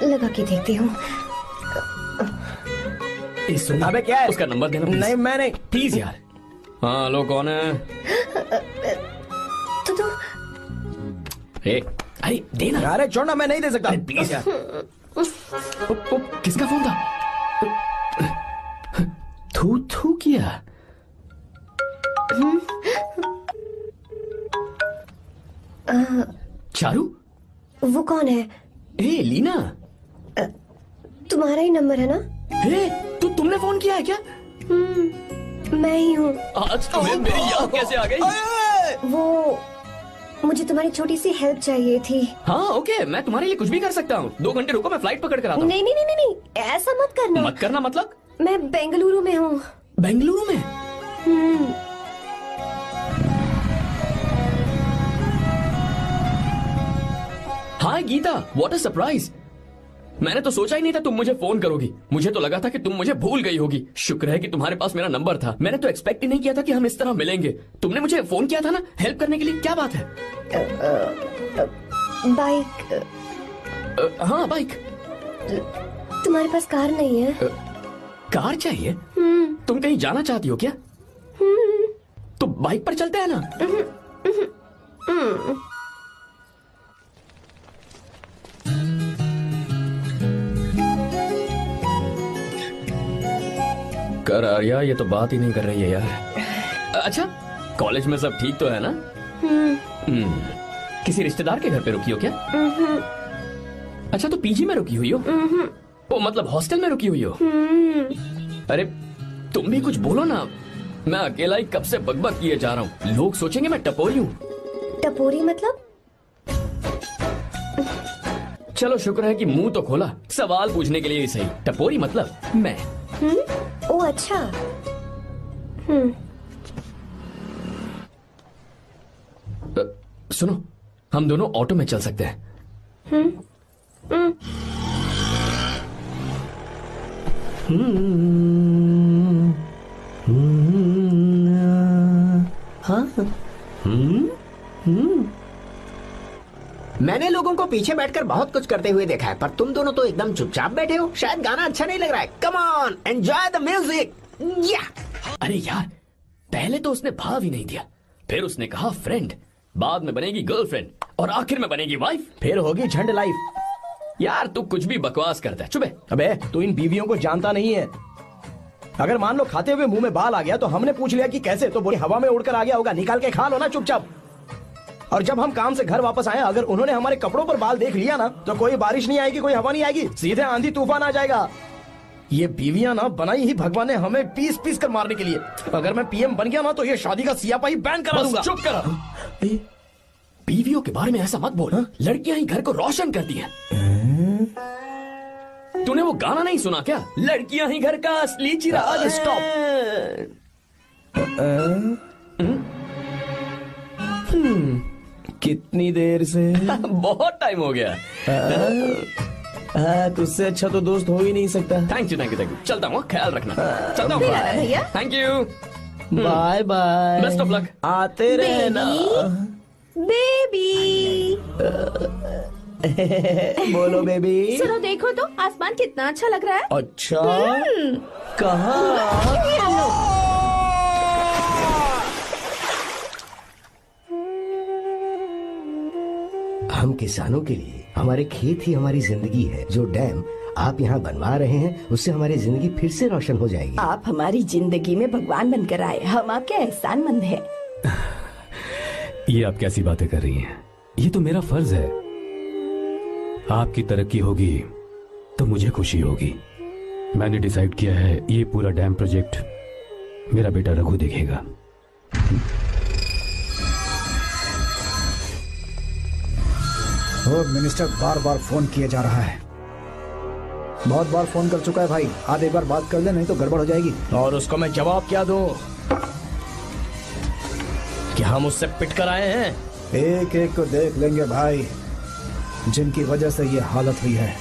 लगा के देखती हूँ। अबे क्या है? उसका नंबर देना नहीं मैं नहीं। प्लीज यार। हाँ हेलो, कौन है? तो अरे देना। अरे छोड़ना, मैं नहीं दे सकता। प्लीज यार। किसका फोन था? थू थू किया। चारू? वो कौन है? लीना। तुम्हारा ही नंबर है ना? तुमने फोन किया है क्या? मैं ही हूँ। आज तुम्हें मेरी याद कैसे आ गई? वो मुझे तुम्हारी छोटी सी हेल्प चाहिए थी। हाँ ओके, मैं तुम्हारे लिए कुछ भी कर सकता हूँ। 2 घंटे रुको, मैं फ्लाइट पकड़ कर आता हूँ। नहीं नहीं नहीं नहीं, ऐसा मत करना। मत करना मतलब? मैं बेंगलुरु में हूँ। बेंगलुरु में? हाय गीता, व्हाट अ सरप्राइज। मैंने तो सोचा ही नहीं था तुम मुझे फोन करोगी। मुझे तो लगा था कि तुम मुझे भूल गई होगी। शुक्र है कि तुम्हारे पास मेरा नंबर था। मैंने तो एक्सपेक्ट ही नहीं किया था कि हम इस तरह मिलेंगे। तुमने मुझे फोन किया था ना हेल्प करने के लिए। क्या बात है? बाइक। हाँ बाइक। तुम्हारे पास कार नहीं है? कार चाहिए? तुम कहीं जाना चाहती हो क्या? तो बाइक पर चलते हैं ना। कर आर्या, ये तो बात ही नहीं कर रही है यार। अच्छा, कॉलेज में सब ठीक तो है ना? किसी रिश्तेदार के घर पे रुकी हो क्या? अच्छा, तो पीजी में रुकी हुई हो? ओ मतलब हॉस्टल में रुकी हुई हो? अरे तुम भी कुछ बोलो ना। मैं अकेला ही कब से बकबक किए जा रहा हूँ। लोग सोचेंगे मैं टपोरी हूँ। टपोरी मतलब? चलो शुक्र है कि मुंह तो खोला, सवाल पूछने के लिए ही सही। टपोरी मतलब मैं। ओ अच्छा। सुनो, हम दोनों ऑटो में चल सकते हैं। मैंने लोगों को पीछे बैठकर बहुत कुछ करते हुए देखा है, पर तुम दोनों तो एकदम चुपचाप बैठे हो। शायद गाना अच्छा नहीं लग रहा है। Come on, enjoy the music. अरे यार, पहले तो उसने भाव ही नहीं दिया, फिर उसने कहा फ्रेंड, बाद में बनेगी गर्लफ्रेंड और आखिर में बनेगी वाइफ, फिर होगी झंड लाइफ। यार तू कुछ भी बकवास करता है। चुप। अबे तू इन बीवियों को जानता नहीं है। अगर मान लो खाते हुए मुंह में बाल आ गया तो हमने पूछ लिया कि कैसे, तो बोले हवा में उड़कर आ गया होगा। निकाल के खा लो ना चुपचाप। और जब हम काम से घर वापस आए, अगर उन्होंने हमारे कपड़ों पर बाल देख लिया ना, तो कोई बारिश नहीं आएगी, कोई हवा नहीं आएगी, सीधे आंधी तूफान आ जाएगा। ये बीवियां ना बनाई ही भगवान ने हमें पीस पीस कर मारने के लिए। अगर मैं पीएम बन गया ना, तो ये शादी का सियापाही बैन करा दूंगा। चुप कर। बीवियों के बारे में ऐसा मत बोल। लड़कियां ही घर को रोशन करती हैं। तूने वो गाना नहीं सुना क्या? लड़कियां ही घर का असली चिराग। स्टॉप। कितनी देर से? बहुत टाइम हो गया। तुझसे अच्छा तो दोस्त हो ही नहीं सकता। Thank you thank you thank you. चलता हूँ, ख्याल रखना। चलता हूँ भैया। Thank you. Bye bye. Best of luck. आते रहना बेबी। बोलो बेबी। सुनो, देखो तो आसमान कितना अच्छा लग रहा है। अच्छा, कहाँ? हम किसानों के लिए हमारे खेत ही हमारी जिंदगी है। जो डैम आप यहाँ बनवा रहे हैं, उससे हमारी जिंदगी फिर से रोशन हो जाएगी। आप हमारी जिंदगी में भगवान बनकर आए, हम आपके एहसानमंद हैं। ये आप कैसी बातें कर रही हैं? ये तो मेरा फर्ज है। आपकी तरक्की होगी तो मुझे खुशी होगी। मैंने डिसाइड किया है, ये पूरा डैम प्रोजेक्ट मेरा बेटा रघु देखेगा। मिनिस्टर बार बार फोन किया जा रहा है। बहुत बार फोन कर चुका है भाई। आज एक बार बात कर ले, नहीं तो गड़बड़ हो जाएगी। और उसको मैं जवाब क्या दूं? कि हम उससे पिट कर आए हैं। एक एक को देख लेंगे भाई, जिनकी वजह से ये हालत हुई है।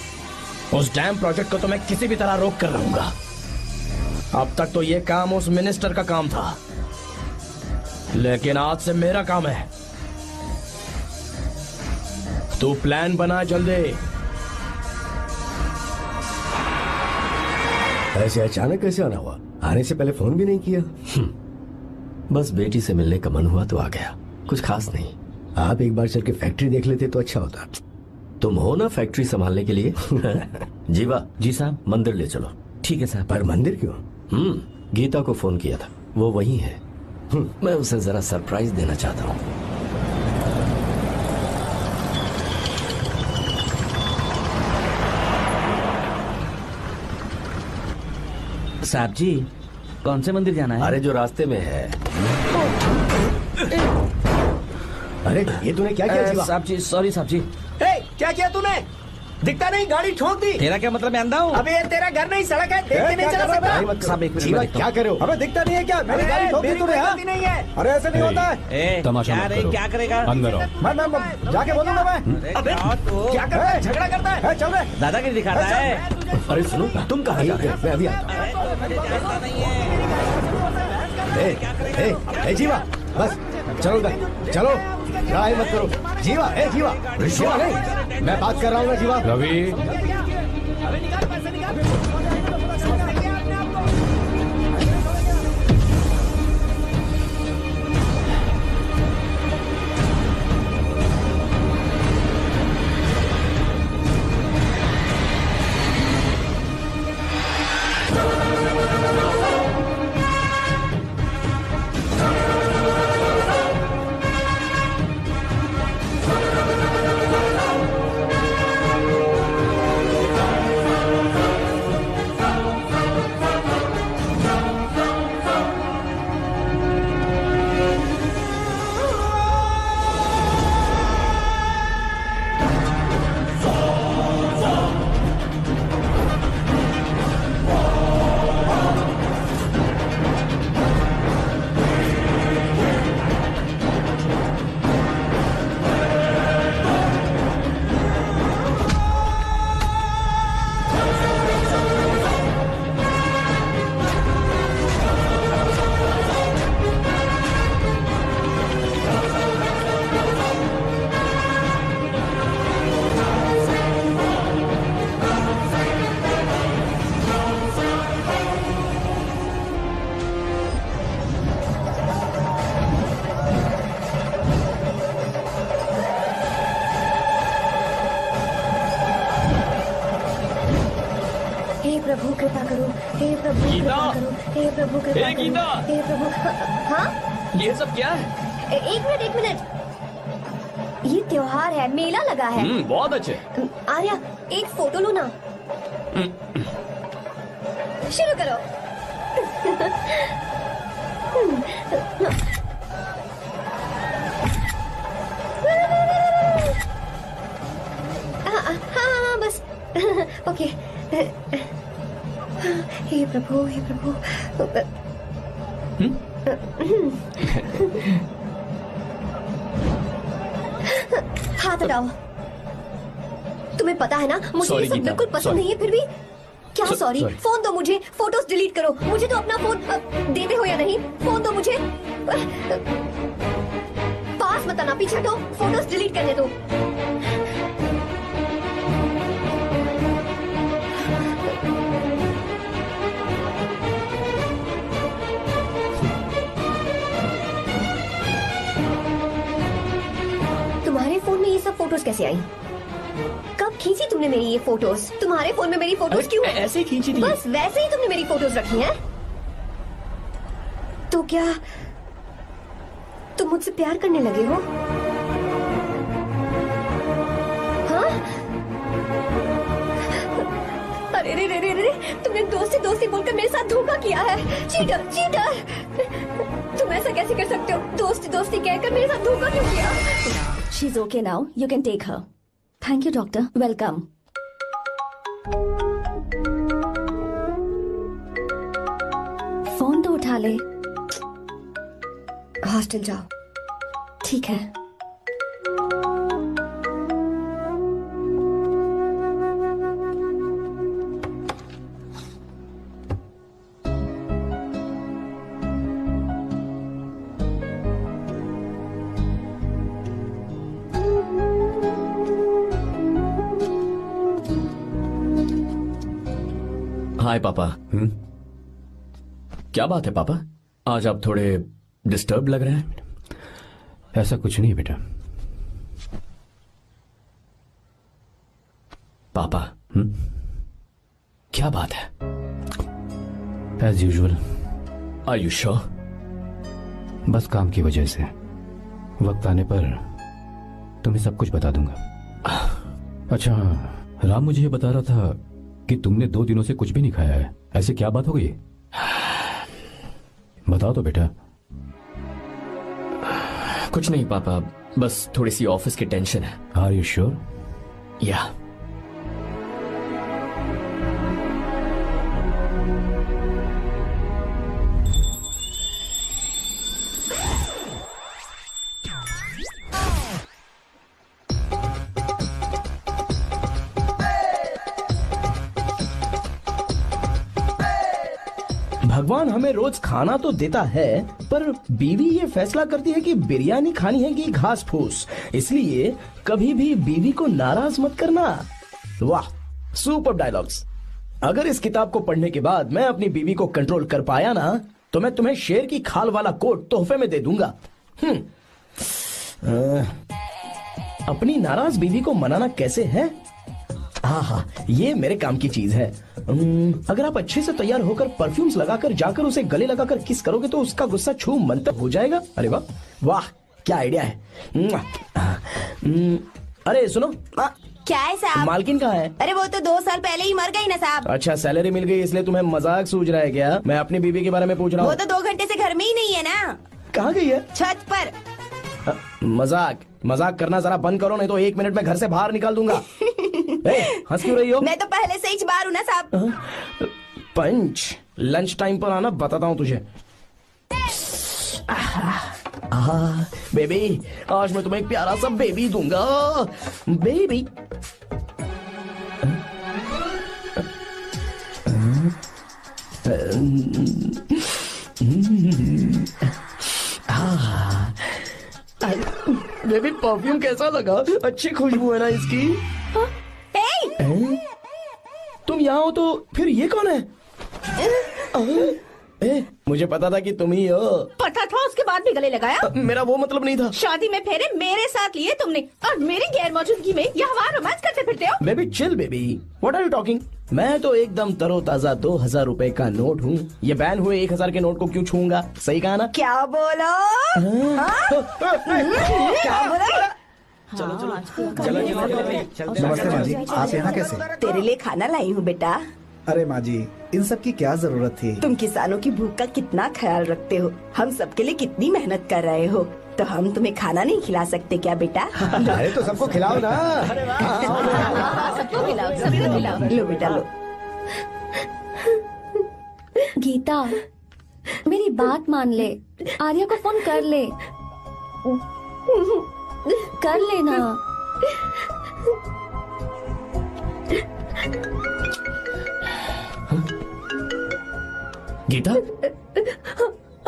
उस डैम प्रोजेक्ट को तो मैं किसी भी तरह रोक कर रहूंगा। अब तक तो ये काम उस मिनिस्टर का काम था, लेकिन आज से मेरा काम है। तू प्लान बना जल्दी। ऐसे अचानक कैसे आना हुआ? आने से पहले फोन भी नहीं किया। बस बेटी से मिलने का मन हुआ तो आ गया, कुछ खास नहीं। आप एक बार चल के फैक्ट्री देख लेते तो अच्छा होता। तुम हो ना फैक्ट्री संभालने के लिए। जीवा। जी साहब। मंदिर ले चलो। ठीक है साहब। पर मंदिर क्यों? गीता को फोन किया था, वो वही है। मैं उसे जरा सरप्राइज देना चाहता हूँ। साहब जी, कौन से मंदिर जाना है? अरे जो रास्ते में है। अरे ये तूने क्या किया? साहब जी, सॉरी साहब जी। क्या किया तूने? दिखता नहीं, गाड़ी ठोक दी। तेरा क्या मतलब? मैं अंधा हूँ? अबे ये तेरा घर नहीं, सड़क है, देख के नहीं चला सकता। साहब एक जीवा मिनट। क्या करे हो? अबे दिखता नहीं है क्या? मेरी गाड़ी ठोक दी तूने? गलती नहीं है। अरे ऐसे नहीं होता है। तमाशा मत करो। क्या करेगा? अंदर आओ। मैं जाके बोलूंगा मैं। अबे क्या करता है? झगड़ा करता है। चल रहे दादागिरी दिखाता है। अरे सुनो, तुम कहाँ जा रहे हो? मैं अभी आता हूँ। जीवा बस चलो उधर, चलो लड़ाई मत करो। जीवा जीवा जीवा नहीं, मैं बात कर रहा हूँ ना जीवा। रवि, प्रभु कृपा करो, हे प्रभु कृपा करो, हे प्रभु कृपा हे करो, गीता! हे प्रभु। हाँ ये सब क्या है? एक मिनट ये त्योहार है, मेला लगा है। बहुत अच्छे। आर्या एक फोटो लो ना। शुरू करो। हाँ बस। ओके। हे प्रभु, हे प्रभु। हाथ हटाओ। तुम्हें पता है ना मुझे ये सब बिल्कुल पसंद नहीं है, फिर भी क्या सॉरी? फोन दो मुझे, फोटोज डिलीट करो। मुझे तो अपना फोन देते हो या नहीं? फोन दो मुझे। पास मत आना, पीछे हटो, फोटोज डिलीट करने दो। तुम्हारे फोन में ये सब फोटोज कैसे आई? कब खींची तुमने मेरी ये फोटोज? तुम्हारे फोन में मेरी फोटोज क्यों? ऐसे ही खींची थी। बस वैसे ही तुमने मेरी फोटोज रखी हैं? तो क्या तुम मुझसे प्यार करने लगे हो? हाँ? अरे रे रे रे रे, तुमने दोस्ती दोस्ती बोलकर मेरे साथ धोखा किया है। Cheater, cheater. तुम ऐसा कैसे कर सकते हो? दोस्ती दोस्ती कहकर मेरे साथ धोखा क्यों किया? She's okay now. You can take her. Thank you, doctor. Welcome. Phone तो उठा ले। हॉस्टल जाओ। ठीक है। हाय पापा। क्या बात है पापा, आज आप थोड़े डिस्टर्ब लग रहे हैं। ऐसा कुछ नहीं बेटा। पापा क्या बात है? As usual. Are you sure? बस काम की वजह से। वक्त आने पर तुम्हें सब कुछ बता दूंगा। अच्छा, राम मुझे ये बता रहा था कि तुमने 2 दिनों से कुछ भी नहीं खाया है। ऐसे क्या बात हो गई? बताओ तो बेटा। कुछ नहीं पापा, बस थोड़ी सी ऑफिस की टेंशन है। Are you sure? या। भगवान हमें रोज खाना तो देता है, पर बीवी ये फैसला करती है कि बिरयानी खानी है कि घास फूस। इसलिए कभी भी बीवी को नाराज मत करना। वाह, सुपर डायलॉग्स। अगर इस किताब को पढ़ने के बाद मैं अपनी बीवी को कंट्रोल कर पाया ना, तो मैं तुम्हें शेर की खाल वाला कोट तोहफे में दे दूंगा। अपनी नाराज बीवी को मनाना कैसे है? हाँ, ये मेरे काम की चीज है। अगर आप अच्छे से तैयार होकर परफ्यूम्स लगाकर जाकर उसे गले लगाकर किस करोगे तो उसका गुस्सा छू मंतर हो जाएगा। अरे वाह वाह, क्या आइडिया है। अरे सुनो। क्या है साहब? मालकिन कहाँ है? अरे वो तो 2 साल पहले ही मर गई ना साहब। अच्छा, सैलरी मिल गई इसलिए तुम्हें मजाक सूझ रहा है क्या? मैं अपनी बीवी के बारे में पूछ रहा हूँ। वो तो 2 घंटे से घर में ही नहीं है ना। कहाँ गई है? छत पर। मजाक करना जरा बंद करो, नहीं तो 1 मिनट में घर से बाहर निकाल दूंगा। हंस क्यों रही हो? मैं तो पहले से ही बाहर हूँ ना साहब। पंच, लंच टाइम पर आना, बताता हूँ तुझे। बेबी, आज मैं तुम्हें एक प्यारा सा बेबी दूंगा। बेबी। बेबी, परफ्यूम कैसा लगा? अच्छी खुशबू है ना इसकी? तुम यहाँ हो तो फिर ये कौन है? मुझे पता था कि तुम ही हो। पता था, उसके बाद भी गले लगाया? मेरा वो मतलब नहीं था। शादी में फेरे मेरे साथ लिए तुमने और मेरी गैर मौजूदगी में यहाँ रोमांस करते फिरते हो। Baby chill baby, what are you talking? मैं तो एकदम तरोताजा 2000 रुपए का नोट हूँ। ये बैन हुए 1000 के नोट को क्यों छूंगा? सही कहा ना? क्या बोलो? क्या बोला? नमस्ते माँ जी, आप यहाँ कैसे? तेरे लिए खाना लाई हूँ बेटा। अरे माँ जी, इन सब की क्या जरूरत थी? तुम किसानों की भूख का कितना ख्याल रखते हो, हम सबके लिए कितनी मेहनत कर रहे हो, तो हम तुम्हें खाना नहीं खिला सकते क्या बेटा? अरे तो सबको खिलाओ ना। सबको खिलाओ, सबको खिलाओ। लो बेटा लो। गीता, मेरी बात मान ले, आर्या को फोन कर ले, कर लेना। गीता,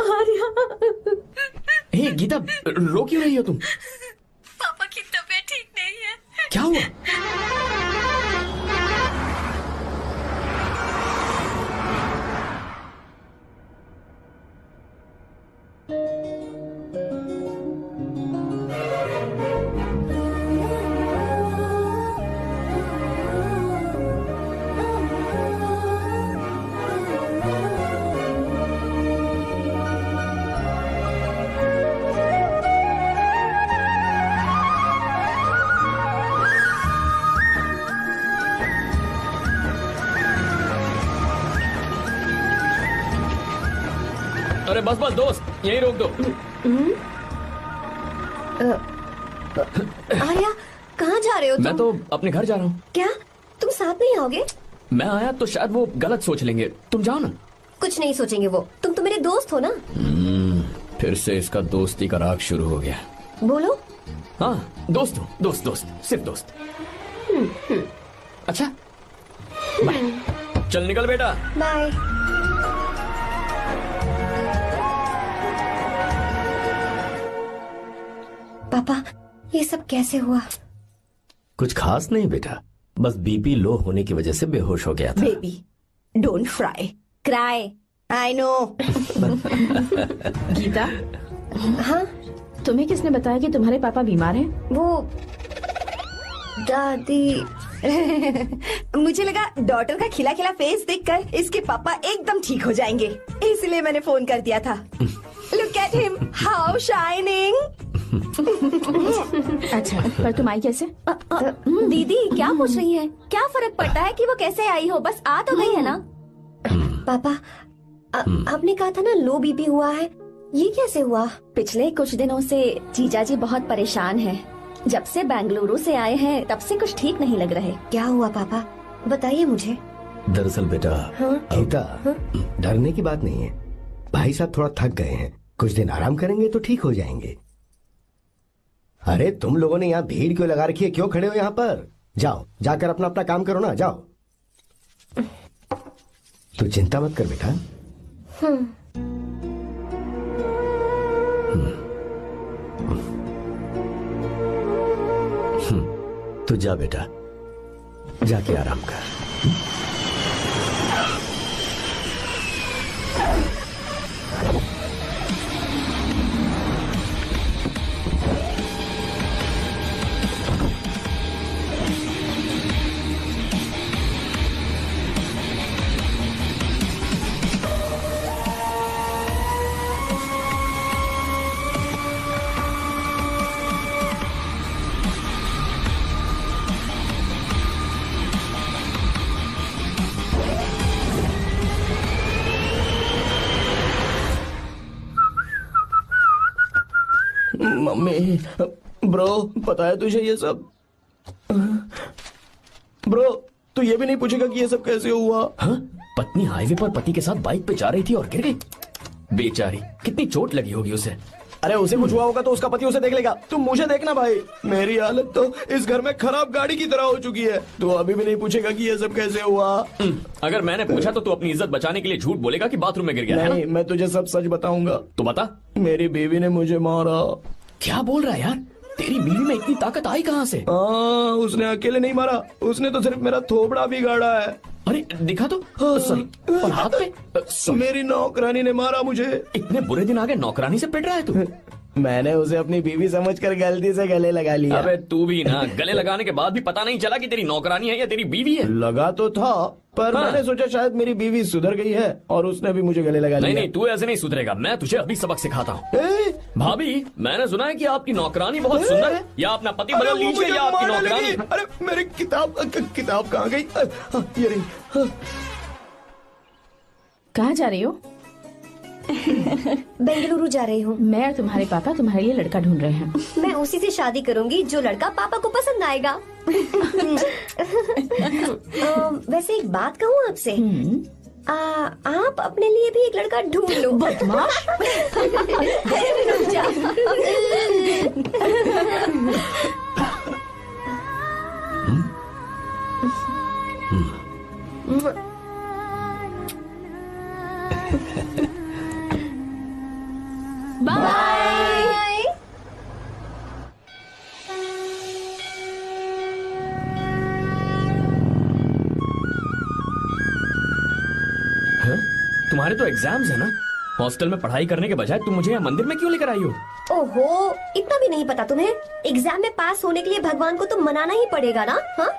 आर्या, हे गीता, रो क्यों रही हो तुम? पापा की तबीयत ठीक नहीं है। क्या हुआ? अरे बस बस दोस्त, यहीं रोक दो। आर्या, कहाँ जा रहे हो तुम? मैं तो अपने घर जा रहा हूँ। क्या तुम साथ नहीं आओगे? मैं आया तो शायद वो गलत सोच लेंगे, तुम जाओ ना। कुछ नहीं सोचेंगे वो, तुम तो मेरे दोस्त हो ना। फिर से इसका दोस्ती का राग शुरू हो गया। बोलो। हाँ, दोस्त हूँ, दोस्त दोस्त, सिर्फ दोस्त। अच्छा, बाय। चल निकल बेटा। बाय। पापा, ये सब कैसे हुआ? कुछ खास नहीं बेटा, बस बीपी लो होने की वजह से बेहोश हो गया था। Baby, don't fry, cry. I know. Geeta, हाँ, तुम्हें किसने बताया कि तुम्हारे पापा बीमार हैं? वो दादी। मुझे लगा डॉटर का खिला खिला फेस देखकर इसके पापा एकदम ठीक हो जाएंगे, इसलिए मैंने फोन कर दिया था। Look at him, how shining. अच्छा, पर तुम आई कैसे? दीदी क्या पूछ रही है? क्या फर्क पड़ता है कि वो कैसे आई हो, बस आ तो गई है ना। पापा, आपने कहा था ना लो बीपी हुआ है, ये कैसे हुआ? पिछले कुछ दिनों से जीजा जी बहुत परेशान हैं। जब से बेंगलुरु से आए हैं तब से कुछ ठीक नहीं लग रहे। क्या हुआ पापा, बताइए मुझे। दरअसल बेटा, गीता, डरने की बात नहीं है। भाई साहब थोड़ा थक गए हैं, कुछ दिन आराम करेंगे तो ठीक हो जाएंगे। अरे तुम लोगों ने यहाँ भीड़ क्यों लगा रखी है? क्यों खड़े हो यहाँ पर? जाओ, जाकर अपना अपना काम करो ना, जाओ। तू चिंता मत कर बेटा। तू जा बेटा, जाके आराम कर। मम्मी, ब्रो, पता है तुझे ये सब? ब्रो, तू ये भी नहीं पूछेगा कि ये सब कैसे हुआ? हाँ? पत्नी हाईवे पर पति के साथ बाइक पे जा रही थी और गिर गई। बेचारी, कितनी चोट लगी होगी उसे। अरे उसे कुछ हुआ होगा तो उसका पति उसे देख लेगा, तुम मुझे देखना भाई। मेरी हालत तो इस घर में खराब गाड़ी की तरह हो चुकी है। तू अभी भी नहीं पूछेगा कि ये सब कैसे हुआ? अगर मैंने पूछा तो तू अपनी इज्जत बचाने के लिए झूठ बोलेगा कि बाथरूम में गिर गया है नहीं, मैं तुझे सब सच बताऊंगा। तो बता। मेरी बीवी ने मुझे मारा। क्या बोल रहा है यार? तेरी बीवी में इतनी ताकत आई कहाँ से? उसने अकेले नहीं मारा, उसने तो सिर्फ मेरा थोबड़ा बिगाड़ा है। अरे दिखा तो। सॉरी, और हाथ पे? मेरी नौकरानी ने मारा मुझे। इतने बुरे दिन आ गए, नौकरानी से पिट रहा है तू? मैंने उसे अपनी बीवी समझकर गलती से गले लगा लिया। अबे तू भी ना, गले लगाने के बाद भी पता नहीं चला कि तेरी नौकरानी है या तेरी बीवी है। लगा तो था, पर मैंने सोचा शायद मेरी बीवी सुधर गई है और उसने भी मुझे गले लगा लिया। नहीं, तू ऐसे नहीं सुधरेगा, मैं तुझे अभी सबक सिखाता हूँ। भाभी, मैंने सुना है कि आपकी नौकरानी बहुत सुंदर है, या अपना पति बदल लीजिए या आपकी नौकरानी। अरे मेरी किताब कहाँ गई? ये रही। कहाँ जा रही हो? बेंगलुरु जा रही हूँ। मैं और तुम्हारे पापा तुम्हारे लिए लड़का ढूंढ रहे हैं। मैं उसी से शादी करूंगी जो लड़का पापा को पसंद आएगा। वैसे एक बात कहूँ आपसे, आप अपने लिए भी एक लड़का ढूंढ लो। बदमाश। बाय। तुम्हारे तो एग्जाम्स है ना? हॉस्टल में पढ़ाई करने के बजाय तुम मुझे यहाँ मंदिर में क्यों लेकर आई हो? ओहो, इतना भी नहीं पता तुम्हें? एग्जाम में पास होने के लिए भगवान को तो मनाना ही पड़ेगा ना? हाँ?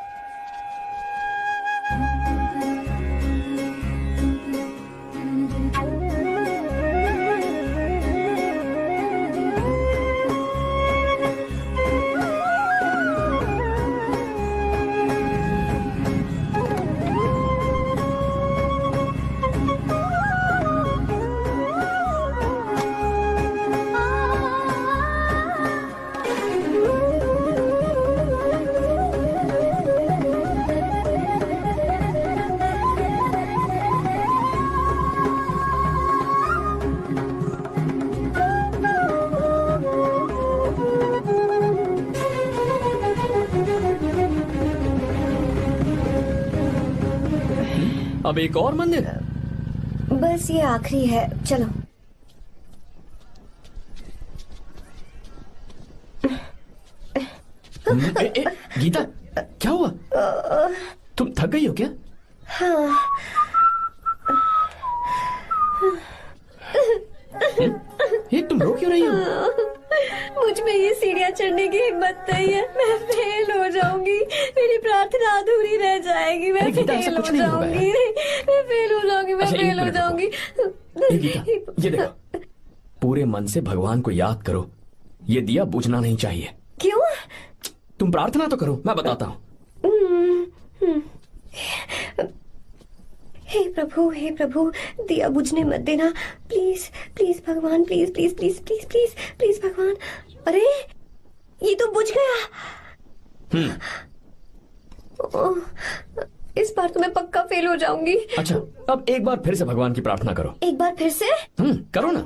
अब एक और मंदिर? बस ये आखिरी है, चलो। गीता, क्या हुआ? तुम थक गई हो क्या? हाँ। ये तुम रो क्यों रही हो? मुझ में ये सीढ़ियाँ चढ़ने की हिम्मत नहीं है। मैं फेल हो जाऊंगी, मेरी प्रार्थना अधूरी रह जाएगी। मैं फेल हो जाऊंगी, मैं फेल हो जाऊंगी, मैं फेल हो जाऊंगी। ये देखो, पूरे मन से भगवान को याद करो। ये दिया बुझना नहीं चाहिए। क्यों? तुम प्रार्थना तो करो, मैं बताता हूँ। हे प्रभु, दिया बुझने मत देना, प्लीज प्लीज भगवान, please please please please please please भगवान। अरे ये तो बुझ गया। इस बार तो मैं पक्का फेल हो जाऊंगी। अच्छा, अब एक बार फिर से भगवान की प्रार्थना करो। एक बार फिर से? करो ना।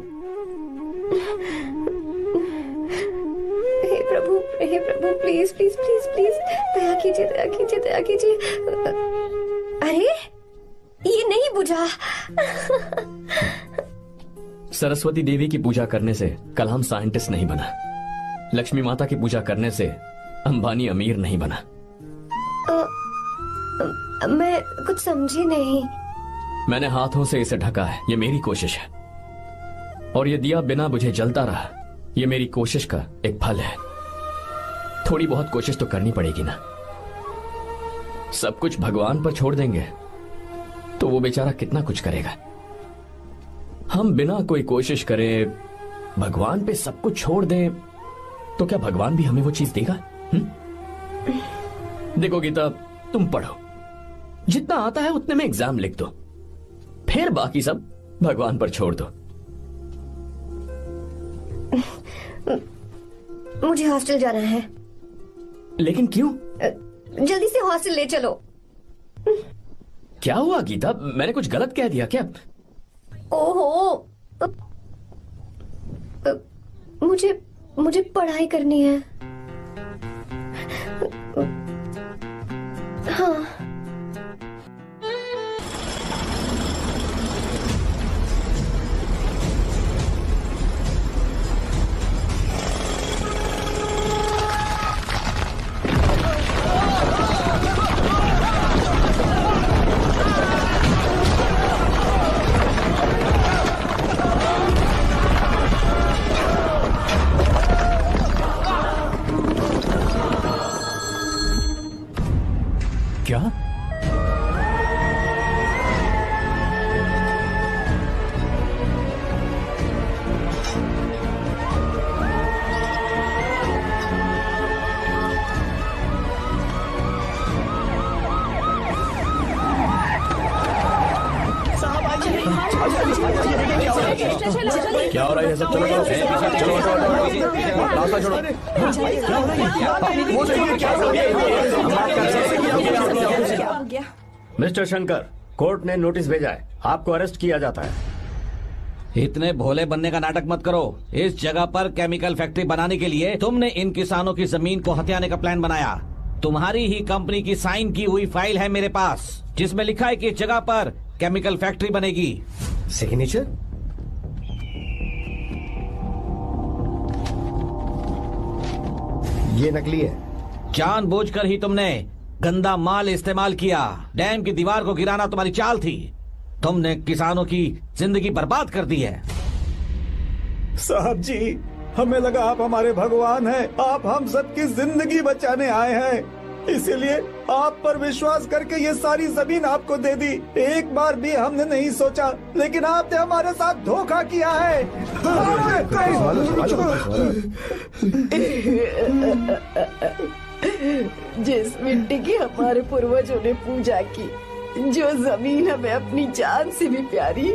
हे प्रभु, प्लीज प्लीज प्लीज प्लीज, दया कीजिए, दया कीजिए, दया कीजिए। अरे ये नहीं बुझा। सरस्वती देवी की पूजा करने से कलाम साइंटिस्ट नहीं बना। लक्ष्मी माता की पूजा करने से अंबानी अमीर नहीं बना। मैं कुछ समझी नहीं। मैंने हाथों से इसे ढका है, ये मेरी कोशिश है। और ये दिया बिना बुझे जलता रहा, ये मेरी कोशिश का एक फल है। थोड़ी बहुत कोशिश तो करनी पड़ेगी ना। सब कुछ भगवान पर छोड़ देंगे तो वो बेचारा कितना कुछ करेगा। हम बिना कोई कोशिश करे भगवान पे सब कुछ छोड़ दें तो क्या भगवान भी हमें वो चीज देगा? देखो गीता, तुम पढ़ो, जितना आता है उतने में एग्जाम लिख दो, फिर बाकी सब भगवान पर छोड़ दो। मुझे हॉस्टल जाना है। लेकिन क्यों? जल्दी से हॉस्टल ले चलो। क्या हुआ गीता, मैंने कुछ गलत कह दिया क्या? ओहो, मुझे पढ़ाई करनी है। हाँ। क्या हो रहा है सब? चलो चलो चलो रास्ता छोड़ो। मिस्टर शंकर, कोर्ट ने नोटिस भेजा है, आपको अरेस्ट किया जाता है। इतने भोले बनने का नाटक मत करो। इस जगह पर केमिकल फैक्ट्री बनाने के लिए तुमने इन किसानों की जमीन को हथियाने का प्लान बनाया। तुम्हारी ही कंपनी की साइन की हुई फाइल है मेरे पास, जिसमें लिखा है कि इस जगह पर केमिकल फैक्ट्री बनेगी। सिग्नेचर? ये नकली है। जानबूझकर ही तुमने गंदा माल इस्तेमाल किया। डैम की दीवार को गिराना तुम्हारी चाल थी। तुमने किसानों की जिंदगी बर्बाद कर दी है। साहब जी, हमें लगा आप हमारे भगवान हैं, आप हम सबकी जिंदगी बचाने आए हैं, इसीलिए आप पर विश्वास करके ये सारी जमीन आपको दे दी। एक बार भी हमने नहीं सोचा, लेकिन आपने हमारे साथ धोखा किया है। जिस मिट्टी की हमारे पूर्वजों ने पूजा की, जो जमीन हमें अपनी जान से भी प्यारी,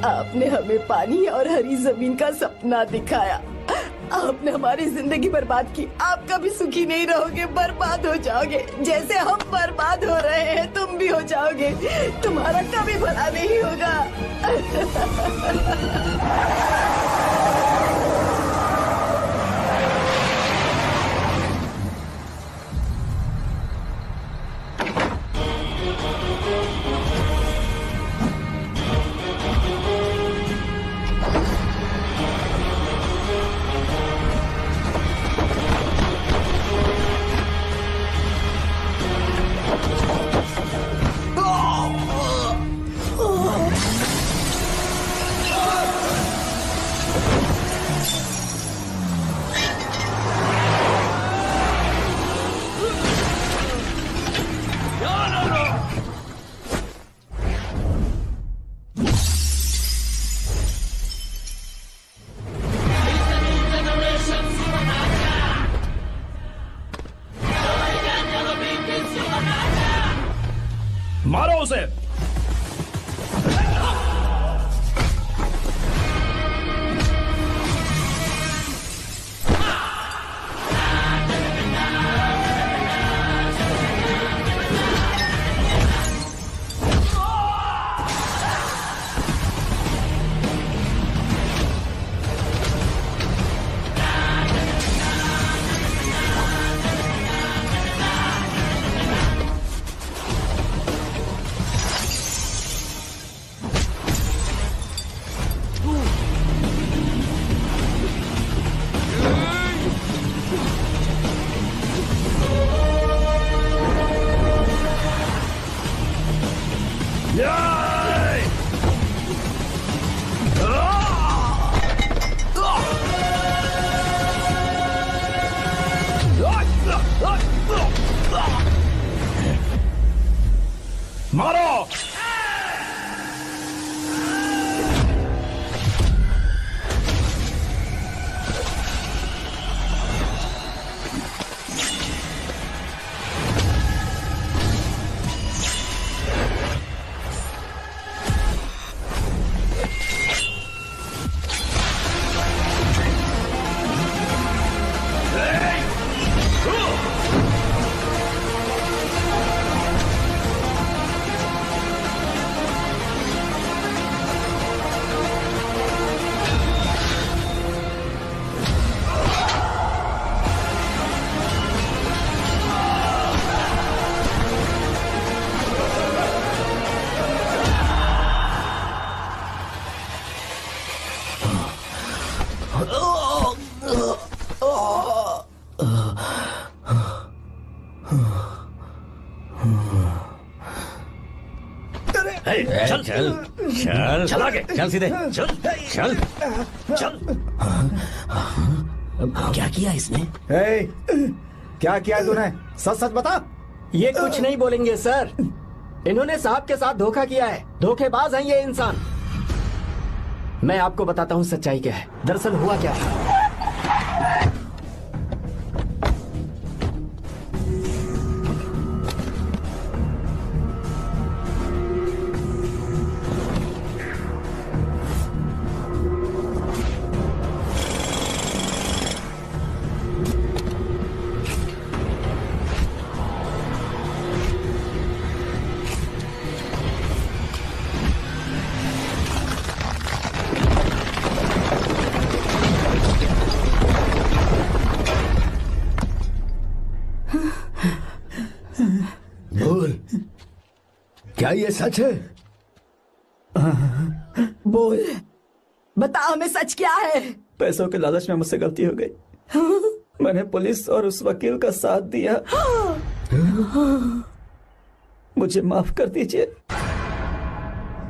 आपने हमें पानी और हरी जमीन का सपना दिखाया। आपने हमारी जिंदगी बर्बाद की। आप कभी सुखी नहीं रहोगे, बर्बाद हो जाओगे। जैसे हम बर्बाद हो रहे हैं तुम भी हो जाओगे। तुम्हारा कभी भला नहीं होगा। मारो उसे। मारो। चल चल चल चल आगे चल सीधे चल चल चल। क्या किया इसने? क्या किया तूने? सच सच बता। ये कुछ नहीं बोलेंगे सर। इन्होंने साहब के साथ धोखा किया है। धोखेबाज हैं ये इंसान। मैं आपको बताता हूँ सच्चाई क्या है। दरअसल हुआ क्या था, क्या ये सच है? बोल, बता हमें सच क्या है? पैसों के लालच में मुझसे गलती हो गई। मैंने पुलिस और उस वकील का साथ दिया। मुझे माफ कर दीजिए।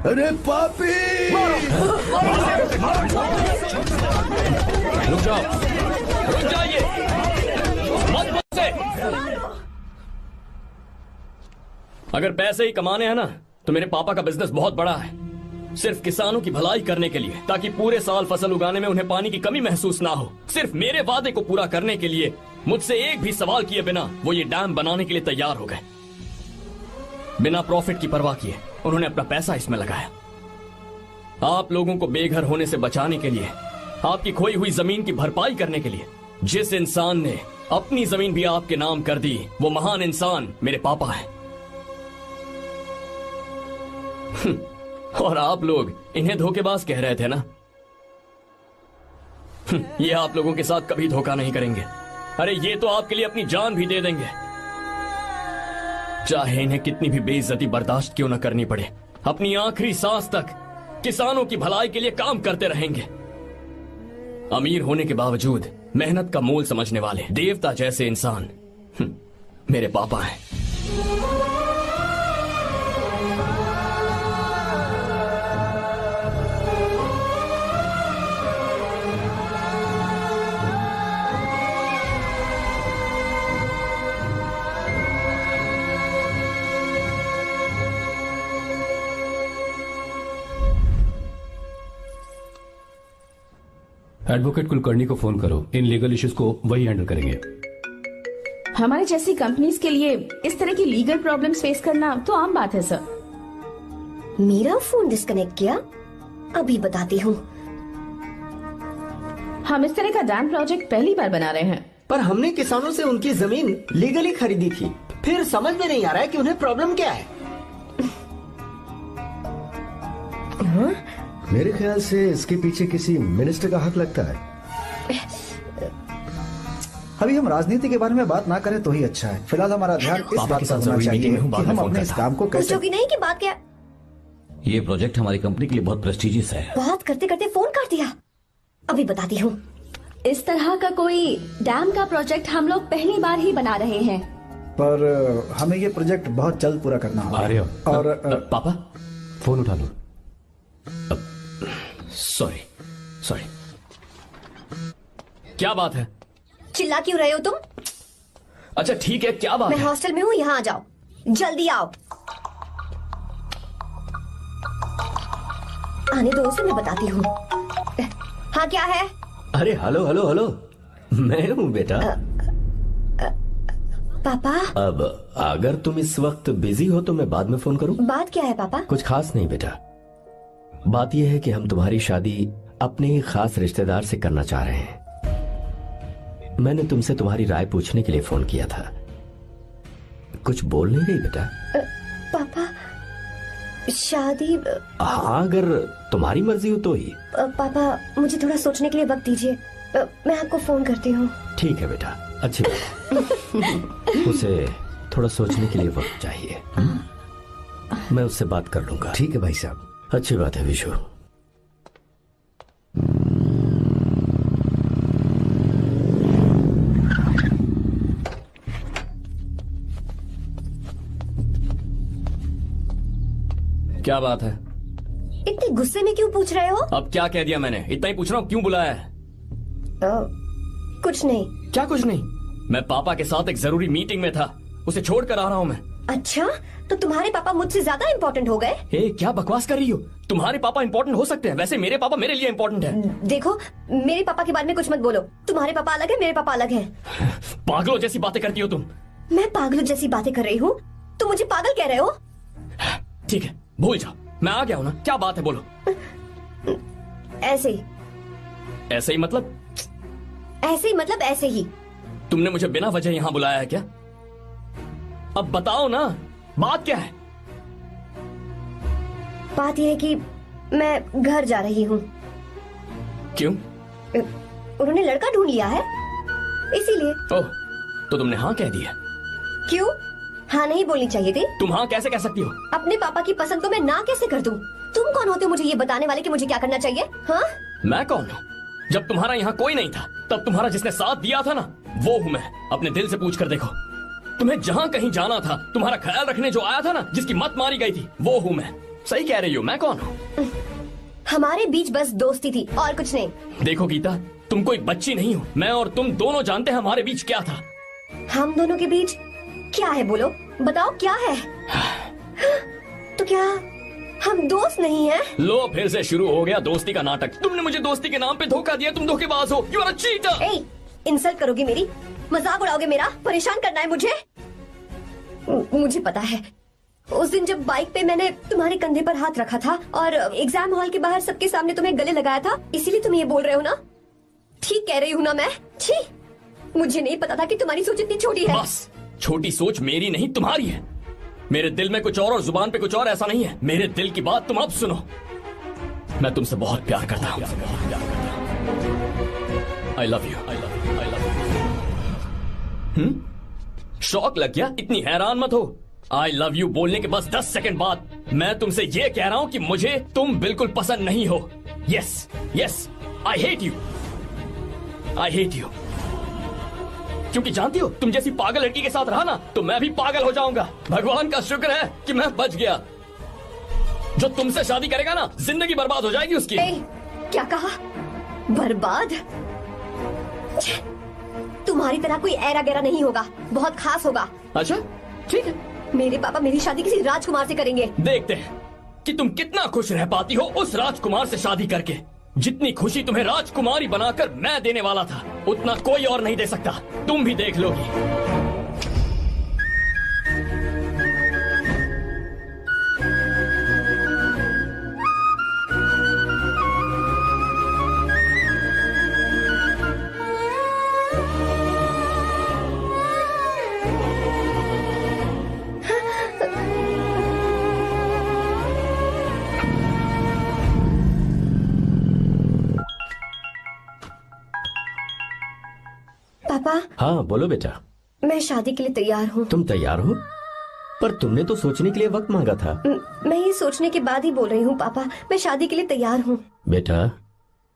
अरे पापी! रुक जाओ, रुक जाइए, मत मुझसे। अगर पैसे ही कमाने हैं ना, तो मेरे पापा का बिजनेस बहुत बड़ा है, सिर्फ किसानों की भलाई करने के लिए, ताकि पूरे साल फसल उगाने में उन्हें पानी की कमी महसूस ना हो। सिर्फ मेरे वादे को पूरा करने के लिए मुझसे एक भी सवाल किए बिना वो ये डैम बनाने के लिए तैयार हो गए। बिना प्रॉफिट की परवाह किए उन्होंने अपना पैसा इसमें लगाया। आप लोगों को बेघर होने से बचाने के लिए, आपकी खोई हुई जमीन की भरपाई करने के लिए, जिस इंसान ने अपनी जमीन भी आपके नाम कर दी, वो महान इंसान मेरे पापा हैं। और आप लोग इन्हें धोखेबाज कह रहे थे ना? ये आप लोगों के साथ कभी धोखा नहीं करेंगे। अरे ये तो आपके लिए अपनी जान भी दे देंगे, चाहे इन्हें कितनी भी बेइज्जती बर्दाश्त क्यों न करनी पड़े। अपनी आखिरी सांस तक किसानों की भलाई के लिए काम करते रहेंगे। अमीर होने के बावजूद मेहनत का मोल समझने वाले देवता जैसे इंसान मेरे पापा हैं। एडवोकेट कुलकर्णी को फोन करो, इन लीगल इश्यूज को वही हैंडल करेंगे। हमारी जैसी कंपनीज के लिए इस तरह की लीगल प्रॉब्लम्स फेस करना तो आम बात है सर। मेरा फोन डिस्कनेक्ट किया, अभी बताती हूँ। हम इस तरह का डैम प्रोजेक्ट पहली बार बना रहे हैं। पर हमने किसानों से उनकी जमीन लीगली खरीदी थी, फिर समझ में नहीं आ रहा है कि उन्हें प्रॉब्लम क्या है। मेरे ख्याल से इसके पीछे किसी मिनिस्टर का हाथ लगता है। अभी हम राजनीति के बारे में बात ना करें तो ही अच्छा है। फिलहाल हमारा ध्यान इस बात पर होना चाहिए कि हम अपने इस काम को कैसे। पूछोगी नहीं कि बात क्या? ये प्रोजेक्ट हमारी कंपनी के लिए बहुत प्रेस्टिजियस है। बात करते करते फोन काट दिया, अभी बताती हूँ। इस तरह का कोई डैम का प्रोजेक्ट हम लोग पहली बार ही बना रहे हैं, पर हमें ये प्रोजेक्ट बहुत जल्द पूरा करना होगा। आर्य, और पापा फोन उठा लो। सॉरी, क्या बात है? चिल्ला क्यों रहे हो तुम? अच्छा ठीक है, क्या बात मैं है? हॉस्टल में हूँ, यहाँ आ जाओ, जल्दी आओ। आने दो उसे, मैं बताती हूँ। हाँ क्या है? अरे हेलो हेलो हेलो, मैं हूँ बेटा। पापा। अब अगर तुम इस वक्त बिजी हो तो मैं बाद में फोन करूँ? बात क्या है पापा? कुछ खास नहीं बेटा, बात यह है कि हम तुम्हारी शादी अपने ही खास रिश्तेदार से करना चाह रहे हैं। मैंने तुमसे तुम्हारी राय पूछने के लिए फोन किया था। कुछ बोल नहीं रही बेटा? पापा शादी। हाँ अगर तुम्हारी मर्जी हो तो ही। पापा मुझे थोड़ा सोचने के लिए वक्त दीजिए, मैं आपको फोन करती हूँ। ठीक है बेटा, अच्छी बात। उसे थोड़ा सोचने के लिए वक्त चाहिए। मैं उससे बात कर लूंगा। ठीक है भाई साहब। अच्छी बात है विशु। क्या बात है? इतने गुस्से में क्यों पूछ रहे हो? अब क्या कह दिया मैंने? इतना ही पूछ रहा हूँ, क्यों बुलाया है? कुछ नहीं। क्या कुछ नहीं? मैं पापा के साथ एक जरूरी मीटिंग में था, उसे छोड़ कर आ रहा हूँ मैं। अच्छा, तो तुम्हारे पापा मुझसे ज्यादा इम्पोर्टेंट हो गए? क्या बकवास कर रही हो? तुम्हारे पापा इम्पोर्टेंट हो सकते हैं, वैसे मेरे पापा मेरे लिए इम्पोर्टेंट है। देखो, मेरे पापा के बारे में कुछ मत बोलो। तुम्हारे पापा अलग है, मेरे पापा अलग है। पागलों जैसी बातें करती हो तुम। मैं पागलों जैसी बातें कर रही हूँ? तुम मुझे पागल कह रहे हो? ठीक है, भूल जाओ, मैं आ गया हूँ ना। क्या बात है, बोलो। ऐसे ही। ऐसे ही मतलब? ऐसे ही मतलब ऐसे ही। तुमने मुझे बिना वजह यहाँ बुलाया है क्या? अब बताओ ना, बात क्या है? बात यह है कि मैं घर जा रही हूँ। क्यों? उन्होंने लड़का ढूंढ लिया है, इसीलिए। ओह, तो तुमने हाँ कह दिया? क्यों? हाँ नहीं बोलनी चाहिए थी। तुम हाँ कैसे कह सकती हो? अपने पापा की पसंद को मैं ना कैसे कर दूं? तुम कौन होते हो मुझे ये बताने वाले कि मुझे क्या करना चाहिए? हाँ मैं कौन हूँ? जब तुम्हारा यहाँ कोई नहीं था तब तुम्हारा जिसने साथ दिया था ना, वो हूँ मैं। अपने दिल से पूछ कर देखो, तुम्हें जहाँ कहीं जाना था, तुम्हारा ख्याल रखने जो आया था ना, जिसकी मत मारी गई थी, वो हूँ मैं। सही कह रही हो, मैं कौन हूँ? हमारे बीच बस दोस्ती थी और कुछ नहीं। देखो गीता, तुम कोई बच्ची नहीं हो। मैं और तुम दोनों जानते हैं हमारे बीच क्या था। हम दोनों के बीच क्या है? बोलो, बताओ क्या है? तो क्या हम दोस्त नहीं हैं? लो फिर से शुरू हो गया दोस्ती का नाटक। तुमने मुझे दोस्ती के नाम पे धोखा दिया। तुम धोखेबाज हो। You are a cheater. ए, इंसल्ट करोगे मेरी? मजाक उड़ाओगे मेरा? परेशान करना है मुझे? मुझे पता है, उस दिन जब बाइक पे मैंने तुम्हारे कंधे पर हाथ रखा था और एग्जाम हॉल के बाहर सबके सामने तुम्हें गले लगाया था, इसीलिए तुम ये बोल रहे हो ना? ठीक कह रही हूँ ना मैं? ठीक, मुझे नहीं पता था कि तुम्हारी सोच इतनी छोटी है। बस, छोटी सोच मेरी नहीं तुम्हारी है। मेरे दिल में कुछ और जुबान पे कुछ और, ऐसा नहीं है। मेरे दिल की बात तुम अब सुनो। मैं तुमसे बहुत प्यार करता हूँ। I love you. I love you. I love you. शौक लग गया? इतनी हैरान मत हो। आई लव यू बोलने के बस 10 सेकंड बाद मैं तुमसे ये कह रहा हूँ कि मुझे तुम बिल्कुल पसंद नहीं हो। Yes yes, I hate you. I hate you. क्योंकि जानती हो, तुम जैसी पागल लड़की के साथ रहा ना तो मैं भी पागल हो जाऊंगा। भगवान का शुक्र है कि मैं बच गया। जो तुमसे शादी करेगा ना, जिंदगी बर्बाद हो जाएगी उसकी। क्या कहा? बर्बाद? तुम्हारी तरह कोई ऐरा गैरा नहीं होगा, बहुत खास होगा। अच्छा ठीक है। मेरे पापा मेरी शादी किसी राजकुमार से करेंगे। देखते हैं कि तुम कितना खुश रह पाती हो उस राजकुमार से शादी करके। जितनी खुशी तुम्हें राजकुमारी बनाकर मैं देने वाला था, उतना कोई और नहीं दे सकता। तुम भी देख लोगी। पापा। हाँ बोलो बेटा। मैं शादी के लिए तैयार हूँ। तुम तैयार हो? पर तुमने तो सोचने के लिए वक्त मांगा था। मैं ये सोचने के बाद ही बोल रही हूँ पापा, मैं शादी के लिए तैयार हूँ। बेटा,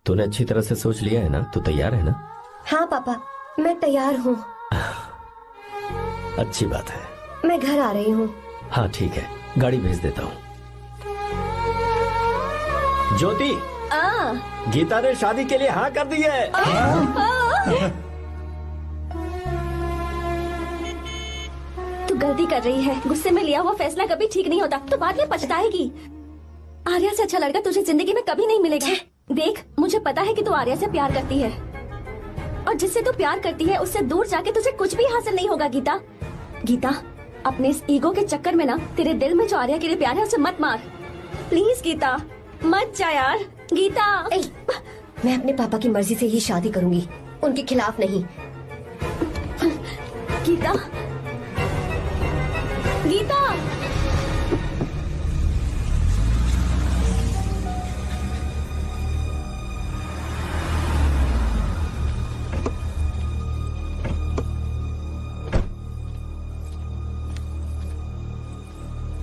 तूने अच्छी तरह से सोच लिया है ना? तू तैयार है ना? हाँ पापा, मैं तैयार हूँ। अच्छी बात है। मैं घर आ रही हूँ। हाँ ठीक है, गाड़ी भेज देता हूँ। ज्योति, गीता ने शादी के लिए हाँ कर दी है। तू गलती कर रही है। गुस्से में लिया हुआ फैसला कभी ठीक नहीं होता, तो बाद में पछताएगी। आर्या से अच्छा लड़का तुझे जिंदगी में कभी नहीं मिलेगा। देख, मुझे पता है कि तू आर्या से प्यार करती है, और जिससे तू प्यार करती है उससे दूर जाके तुझे कुछ भी हासिल नहीं होगा। गीता, गीता, अपने इस ईगो के चक्कर में ना तेरे दिल में जो आर्या के लिए प्यार है उसे मत मार। प्लीज गीता, मत जा यार। गीता, मैं अपने पापा की मर्जी से ही शादी करूंगी, उनके खिलाफ नहीं। गीता, गीता।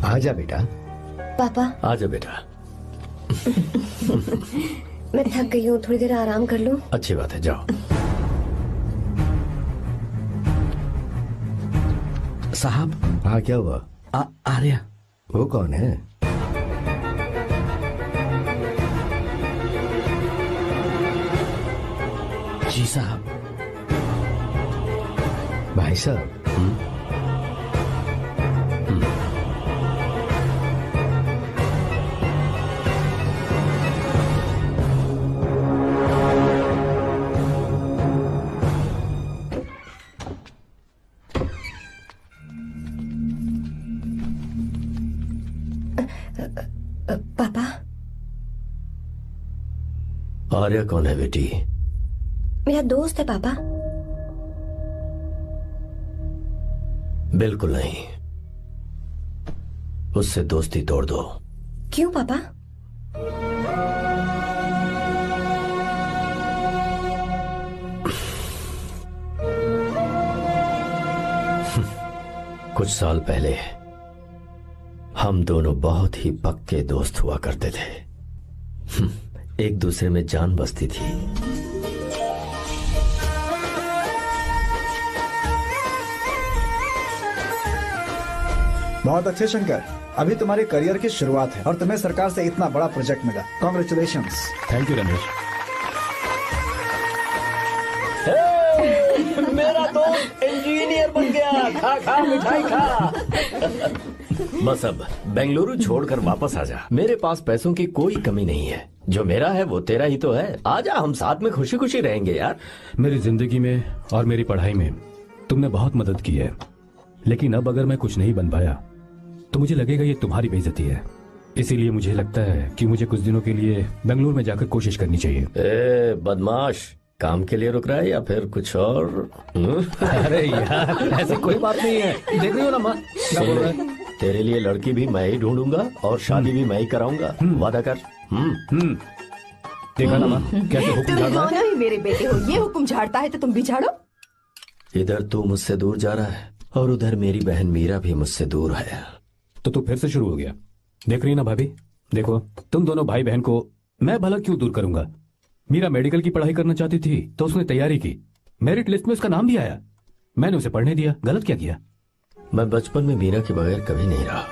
आजा बेटा। पापा। आजा बेटा। मैं थक गई हूँ, थोड़ी देर आराम कर लूँ। अच्छी बात है, जाओ। साहब। हाँ क्या हुआ? आर्या। वो कौन है? जी साहब। भाई साहब। पापा। आर्या कौन है बेटी? मेरा दोस्त है पापा। बिल्कुल नहीं, उससे दोस्ती तोड़ दो। क्यों पापा? कुछ साल पहले हम दोनों बहुत ही पक्के दोस्त हुआ करते थे। एक दूसरे में जान बसती थी। बहुत अच्छे शंकर, अभी तुम्हारे करियर की शुरुआत है और तुम्हें सरकार से इतना बड़ा प्रोजेक्ट मिला। कॉन्ग्रेचुलेशंस। Thank you Ramesh. मेरा दोस्त इंजीनियर बन गया। खा खा मिठाई खा। बस अब बेंगलुरु छोड़कर वापस आ जा। मेरे पास पैसों की कोई कमी नहीं है। जो मेरा है वो तेरा ही तो है। आजा, हम साथ में खुशी खुशी रहेंगे यार। मेरी जिंदगी में और मेरी पढ़ाई में तुमने बहुत मदद की है, लेकिन अब अगर मैं कुछ नहीं बन पाया तो मुझे लगेगा ये तुम्हारी बेइज्जती है। इसीलिए मुझे लगता है कि मुझे कुछ दिनों के लिए बेंगलुरु में जाकर कोशिश करनी चाहिए। ए बदमाश, काम के लिए रुक रहा है या फिर कुछ और? अरे यार, ऐसी कोई बात नहीं है। देख रही हो ना माँ, क्या बोल रहा है? तेरे लिए लड़की भी मैं ही ढूंढूंगा और शादी भी मैं ही कराऊंगा। वादा कर। देखा ना माँ, कैसे हुक्म तुम झाड़ रहा है? दोनों ही मेरे बेटे हो। ये हुक्म झाड़ता है तो तुम भी झाड़ो। इधर तू मुझसे दूर जा रहा है और उधर मेरी बहन मीरा भी मुझसे दूर है। तो तू फिर से शुरू हो गया। देख रही ना भाभी, देखो तुम दोनों भाई बहन को मैं भला क्यों दूर करूंगा। मीरा मेडिकल की पढ़ाई करना चाहती थी तो उसने तैयारी की, मेरिट लिस्ट में उसका नाम भी आया, मैंने उसे पढ़ने दिया। गलत क्या किया? मैं बचपन में मीरा के बगैर कभी नहीं रहा।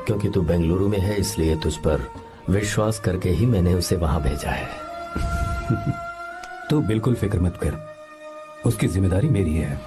क्योंकि तू बेंगलुरु में है इसलिए तुझ पर विश्वास करके ही मैंने उसे वहां भेजा है। तू बिल्कुल फिक्र मत कर, उसकी जिम्मेदारी मेरी है।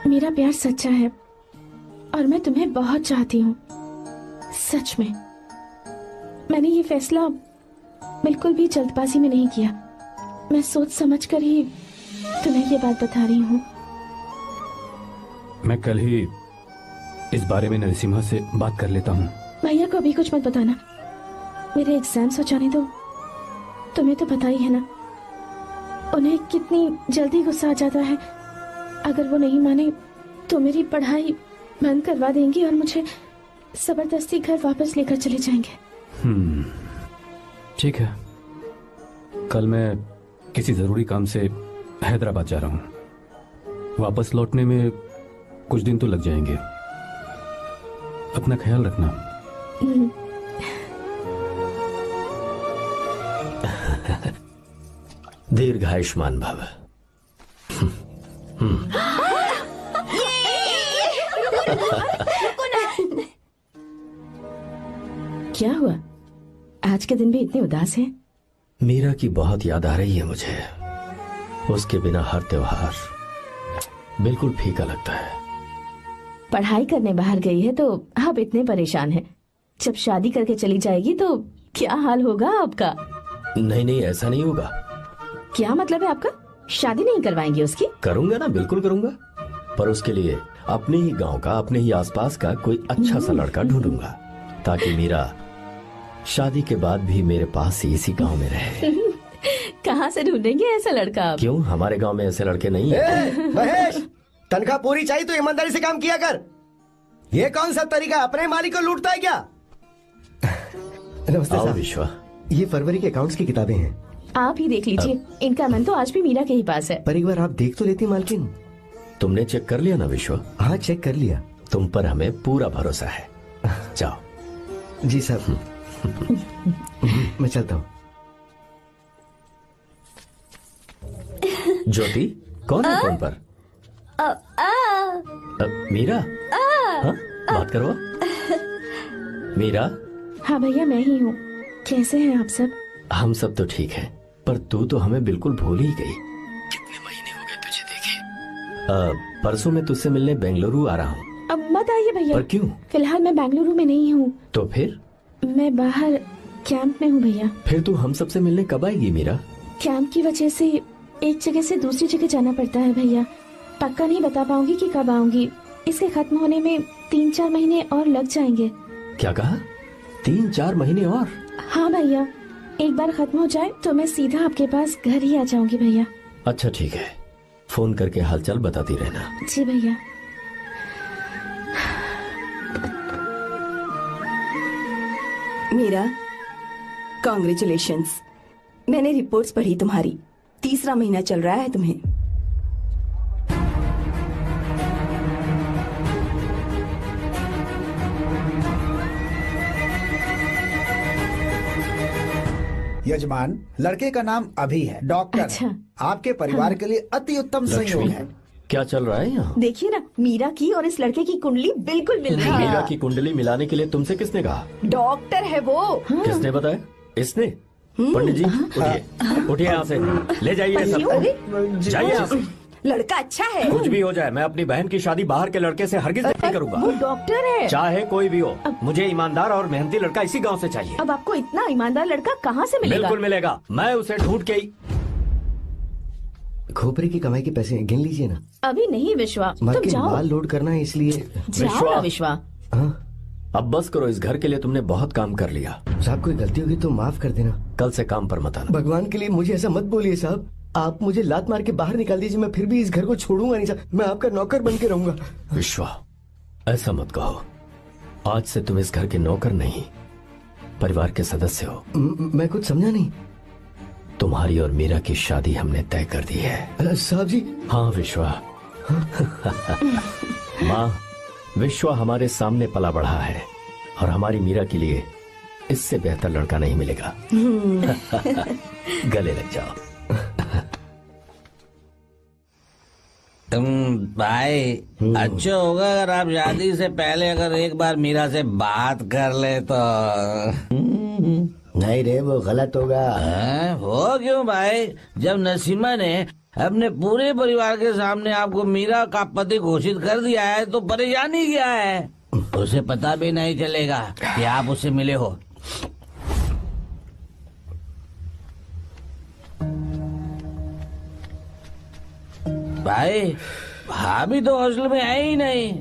मेरा प्यार सच्चा है और मैं तुम्हें बहुत चाहती हूँ। सच में। मैंने ये फैसला बिल्कुल भी जल्दबाजी में नहीं किया। मैं सोच समझ कर ही तुम्हें ये बात बता रही हूँ। मैं कल ही इस बारे में नरसिम्हा से बात कर लेता हूँ। भैया को अभी कुछ मत बताना। मेरे एग्जाम्स हो जाने दो। तुम्हें तो पता ही है ना उन्हें कितनी जल्दी गुस्सा आ जाता है। अगर वो नहीं माने तो मेरी पढ़ाई बंद करवा देंगे और मुझे जबरदस्ती घर वापस लेकर चले जाएंगे। ठीक है, कल मैं किसी जरूरी काम से हैदराबाद जा रहा हूँ। वापस लौटने में कुछ दिन तो लग जाएंगे। अपना ख्याल रखना। दीर्घायुष्मान भव। क्या हुआ? आज के दिन भी इतने उदास हैं? मीरा की बहुत याद आ रही है मुझे। उसके बिना हर त्योहार बिल्कुल फीका लगता है। पढ़ाई करने बाहर गई है तो अब इतने परेशान है। जब शादी करके चली जाएगी तो क्या हाल होगा आपका? नहीं नहीं, ऐसा नहीं होगा। क्या मतलब है आपका? शादी नहीं करवाएंगे उसकी? करूंगा ना, बिल्कुल करूंगा। पर उसके लिए अपने ही गांव का, अपने ही आसपास का कोई अच्छा सा लड़का ढूंढूंगा ताकि मीरा शादी के बाद भी मेरे पास ही इसी गांव में रहे। कहाँ से ढूंढेंगे ऐसा लड़का आप? क्यों, हमारे गांव में ऐसे लड़के नहीं है? महेश, तनख्वाह पूरी चाहिए तो ईमानदारी से काम किया कर। ये कौन सा तरीका, अपने मालिक को लूटता है क्या? नमस्ते साहब। विश्वा, ये फरवरी के अकाउंट्स की किताबें हैं। आप ही देख लीजिए। इनका मन तो आज भी मीरा के ही पास है। पर एक बार आप देख तो लेती मालकिन। तुमने चेक कर लिया ना विश्वा? हाँ, चेक कर लिया। तुम पर हमें पूरा भरोसा है। जाओ। जी साहब। मैं चलता हूँ। ज्योति, कौन है फोन पर? मीरा? हाँ, बात करो। मीरा? हाँ भैया, मैं ही हूँ। कैसे हैं आप सब? हम सब तो ठीक हैं, पर तू तो हमें बिल्कुल भूल ही गई। कितने महीने हो गए तुझे देखे। परसों मैं तुझसे मिलने बेंगलुरु आ रहा हूँ। अब मत आइए भैया। पर क्यों? फिलहाल मैं बेंगलुरु में नहीं हूँ। तो फिर? मैं बाहर कैंप में हूँ भैया। फिर तू हम सबसे मिलने कब आएगी मीरा? कैंप की वजह से एक जगह से दूसरी जगह जाना पड़ता है भैया। पक्का नहीं बता पाऊंगी कि कब आऊंगी। इसके खत्म होने में 3-4 महीने और लग जाएंगे। क्या कहा? 3-4 महीने और? हाँ भैया, एक बार खत्म हो जाए तो मैं सीधा आपके पास घर ही आ जाऊंगी भैया। अच्छा ठीक है, फोन करके हालचाल बताती रहना। जी भैया। मीरा, कॉन्ग्रेचुलेशंस। मैंने रिपोर्ट्स पढ़ी तुम्हारी, 3रा महीना चल रहा है तुम्हें। यजमान, लड़के का नाम अभी है, डॉक्टर। अच्छा। आपके परिवार के लिए अति उत्तम संयोग है। क्या चल रहा है यहाँ? देखिए ना, मीरा की और इस लड़के की कुंडली बिल्कुल मिल रही है। मीरा की कुंडली मिलाने के लिए तुमसे किसने कहा? डॉक्टर है वो। किसने बताया? इसने? पंडित जी उठिए, उठिए यहाँ से, ले जाइए सब, जाइए यहाँ से। लड़का अच्छा है। कुछ भी हो जाए, मैं अपनी बहन की शादी बाहर के लड़के से हरगिज नहीं करूंगा। वो डॉक्टर है। चाहे कोई भी हो, मुझे ईमानदार और मेहनती लड़का इसी गांव से चाहिए। अब आपको इतना ईमानदार लड़का कहाँ से मिलेगा? बिल्कुल मिलेगा, मैं उसे ढूंढ के ही। खोपरे की कमाई के पैसे गिन लीजिए ना। अभी नहीं विश्वा, मर तुम के जाओ। माल लोड करना है इसलिए। जाओ ना विश्वा। अब बस करो, इस घर के लिए तुमने बहुत काम कर लिया। साहब कोई गलती होगी तो माफ कर देना। कल से काम पर मत आना। भगवान के लिए मुझे ऐसा मत बोलिए साहब, आप मुझे लात मार के बाहर निकाल दीजिए, मैं फिर भी इस घर को छोड़ूंगा नहीं साहब, मैं आपका नौकर बन के रहूंगा। विश्वा, ऐसा मत कहो, आज से तुम इस घर के नौकर नहीं, परिवार के सदस्य हो। मैं कुछ समझा नहीं। तुम्हारी और मीरा की शादी हमने तय कर दी है। साहब जी। हाँ विश्वा। माँ, विश्वा हमारे सामने पला बढ़ा है और हमारी मीरा के लिए इससे बेहतर लड़का नहीं मिलेगा। गले लग जाओ। तुम भाई, अच्छा होगा अगर आप शादी से पहले अगर एक बार मीरा से बात कर ले तो। नहीं रे, वो गलत होगा। हो क्यों भाई? जब नसीमा ने अपने पूरे परिवार के सामने आपको मीरा का पति घोषित कर दिया है तो परेशानी क्या है? उसे पता भी नहीं चलेगा कि आप उससे मिले हो। भाई, भाभी तो हॉस्टल में है ही नहीं।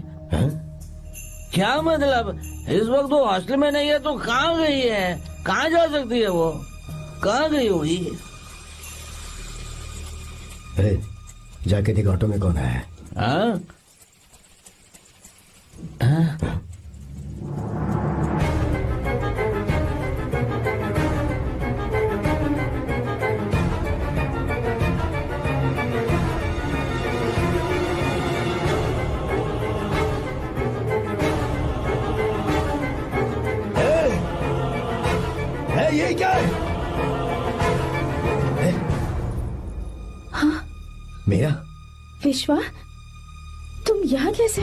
क्या मतलब? इस वक्त वो हॉस्टल में नहीं है तो कहाँ गई है? कहाँ जा सकती है वो? कहाँ गई होगी? जाके देख ऑटो में कौन आया है। हाँ? ये क्या है? हाँ? मेरा विश्वा, तुम यहाँ कैसे?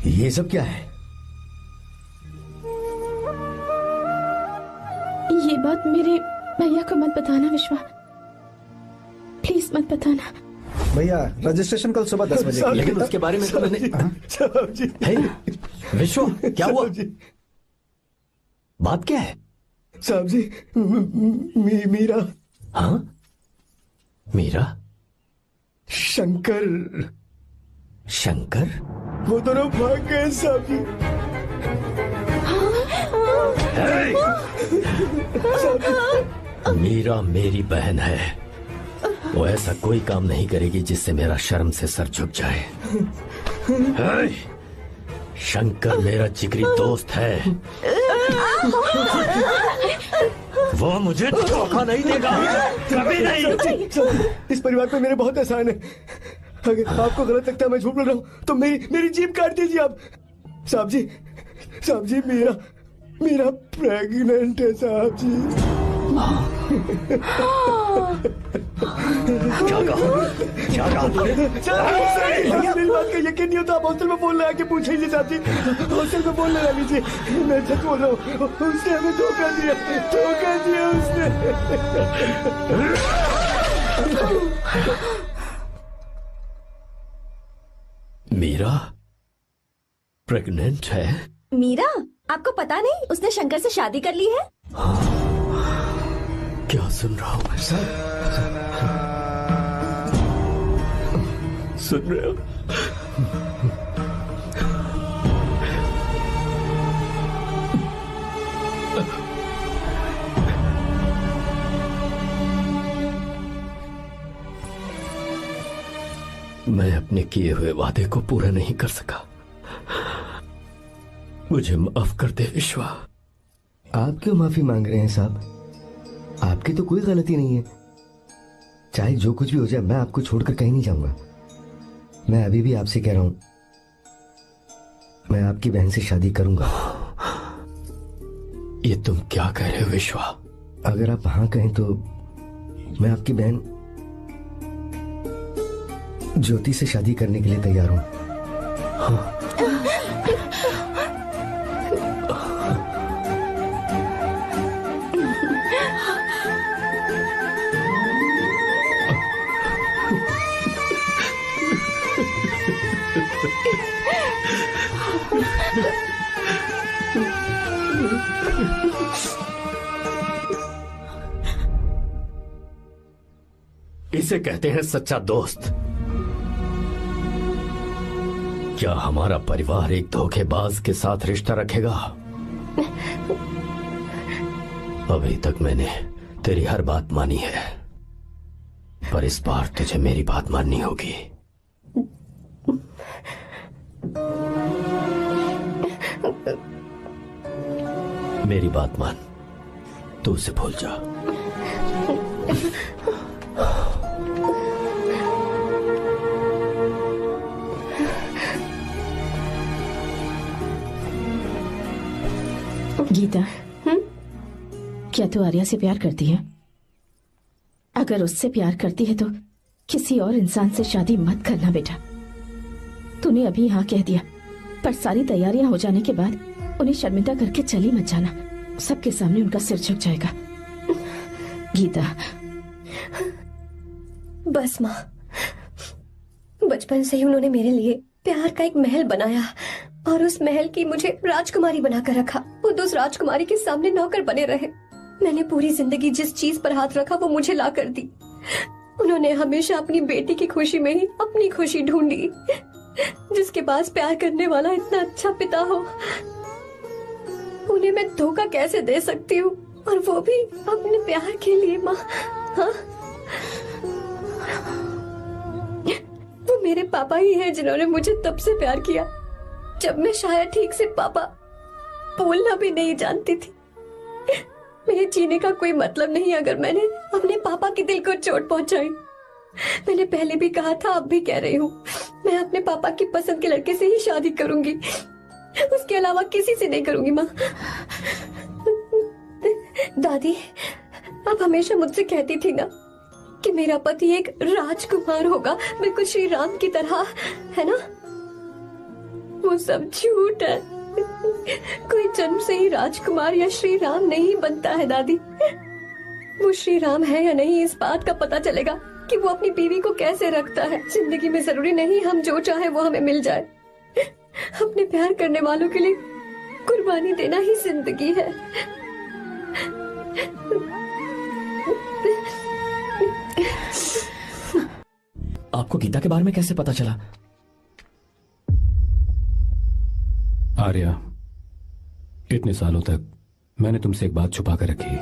ये सब क्या है? ये बात मेरे भैया को मत बताना विश्वा, प्लीज मत बताना। भैया, रजिस्ट्रेशन कल सुबह 10 बजे। लेकिन उसके बारे में तो मैंने। विश्व, क्या हुआ? बात क्या है? साहब जी, मीरा। हाँ? मीरा? शंकर। शंकर? वो दोनों भाग गए साहब जी। मीरा मेरी बहन है, वो ऐसा कोई काम नहीं करेगी जिससे मेरा शर्म से सर झुक जाए। शंकर मेरा जिगरी दोस्त है, वो मुझे धोखा नहीं देगा, कभी नहीं। इस परिवार पे मेरे बहुत एहसान है, अगर आपको गलत लगता है मैं झूठ बोल रहा हूँ तो मेरी जीभ काट दीजिए आप। साहब जी, मेरा प्रेग्नेंट है साहब जी। क्या कहा तूने? मेरी बात का यकीन नहीं होता, आप हॉस्टल में फोन लगा के पूछिए साहब जी, हॉस्टल में फोन लगा लीजिए, मैं सच बोल रहा हूँ, उसने हमें धोखा दिया उसने। मीरा प्रेग्नेंट है? मीरा, आपको पता नहीं उसने शंकर से शादी कर ली है? क्या सुन रहा हूँ मैं? सुन रहे हो? मैं अपने किए हुए वादे को पूरा नहीं कर सका। मुझे माफ कर दे विश्वा। आप क्यों माफी मांग रहे हैं साहब? आपकी तो कोई गलती नहीं है। चाहे जो कुछ भी हो जाए, मैं आपको छोड़कर कहीं नहीं जाऊंगा। मैं अभी भी आपसे कह रहा हूं, मैं आपकी बहन से शादी करूंगा। ये तुम क्या कह रहे हो विश्वा? अगर आप हाँ कहें तो मैं आपकी बहन ज्योति से शादी करने के लिए तैयार हूं। हाँ। इसे कहते हैं सच्चा दोस्त। क्या हमारा परिवार एक धोखेबाज के साथ रिश्ता रखेगा? अभी तक मैंने तेरी हर बात मानी है, पर इस बार तुझे मेरी बात माननी होगी। मेरी बात मान, तू उसे भूल जा। गीता, क्या तू आर्या से प्यार करती है? अगर उससे प्यार करती है तो किसी और इंसान से शादी मत करना बेटा। तूने अभी हाँ कह दिया, पर सारी तैयारियां हो जाने के बाद उन्हें शर्मिंदा करके चली मत जाना। सबके सामने उनका सिर झुक जाएगा। गीता। बस माँ, बचपन से ही उन्होंने मेरे लिए प्यार का एक महल बनाया और उस महल की मुझे राजकुमारी बनाकर रखा। वो उस राजकुमारी के सामने नौकर बने रहे। मैंने पूरी जिंदगी जिस चीज पर हाथ रखा वो मुझे ला कर दी। उन्होंने हमेशा अपनी बेटी की खुशी में ही अपनी खुशी ढूंढी। जिसके पास प्यार करने वाला इतना अच्छा पिता हो, उन्हें मैं धोखा कैसे दे सकती हूँ, और वो भी अपने प्यार के लिए। माँ, हाँ, वो मेरे पापा ही हैं जिन्होंने मुझे तब से प्यार किया जब मैं शायद ठीक से पापा बोलना भी नहीं जानती थी। मेरे जीने का कोई मतलब नहीं अगर मैंने अपने पापा के दिल को चोट पहुंचाई। मैंने पहले भी कहा था, अब भी कह रही हूँ, मैं अपने पापा की पसंद के लड़के से ही शादी करूंगी, उसके अलावा किसी से नहीं करूंगी। माँ, दादी आप हमेशा मुझसे कहती थी ना कि मेरा पति एक राजकुमार होगा, बिल्कुल श्री राम की तरह, है ना? वो सब झूठ है। कोई जन्म से ही राजकुमार या श्री राम नहीं बनता है दादी। वो श्री राम है या नहीं, इस बात का पता चलेगा कि वो अपनी बीवी को कैसे रखता है। जिंदगी में जरूरी नहीं हम जो चाहे वो हमें मिल जाए। अपने प्यार करने वालों के लिए कुर्बानी देना ही जिंदगी है। आपको गीता के बारे में कैसे पता चला? आर्या, इतने सालों तक मैंने तुमसे एक बात छुपा कर रखी,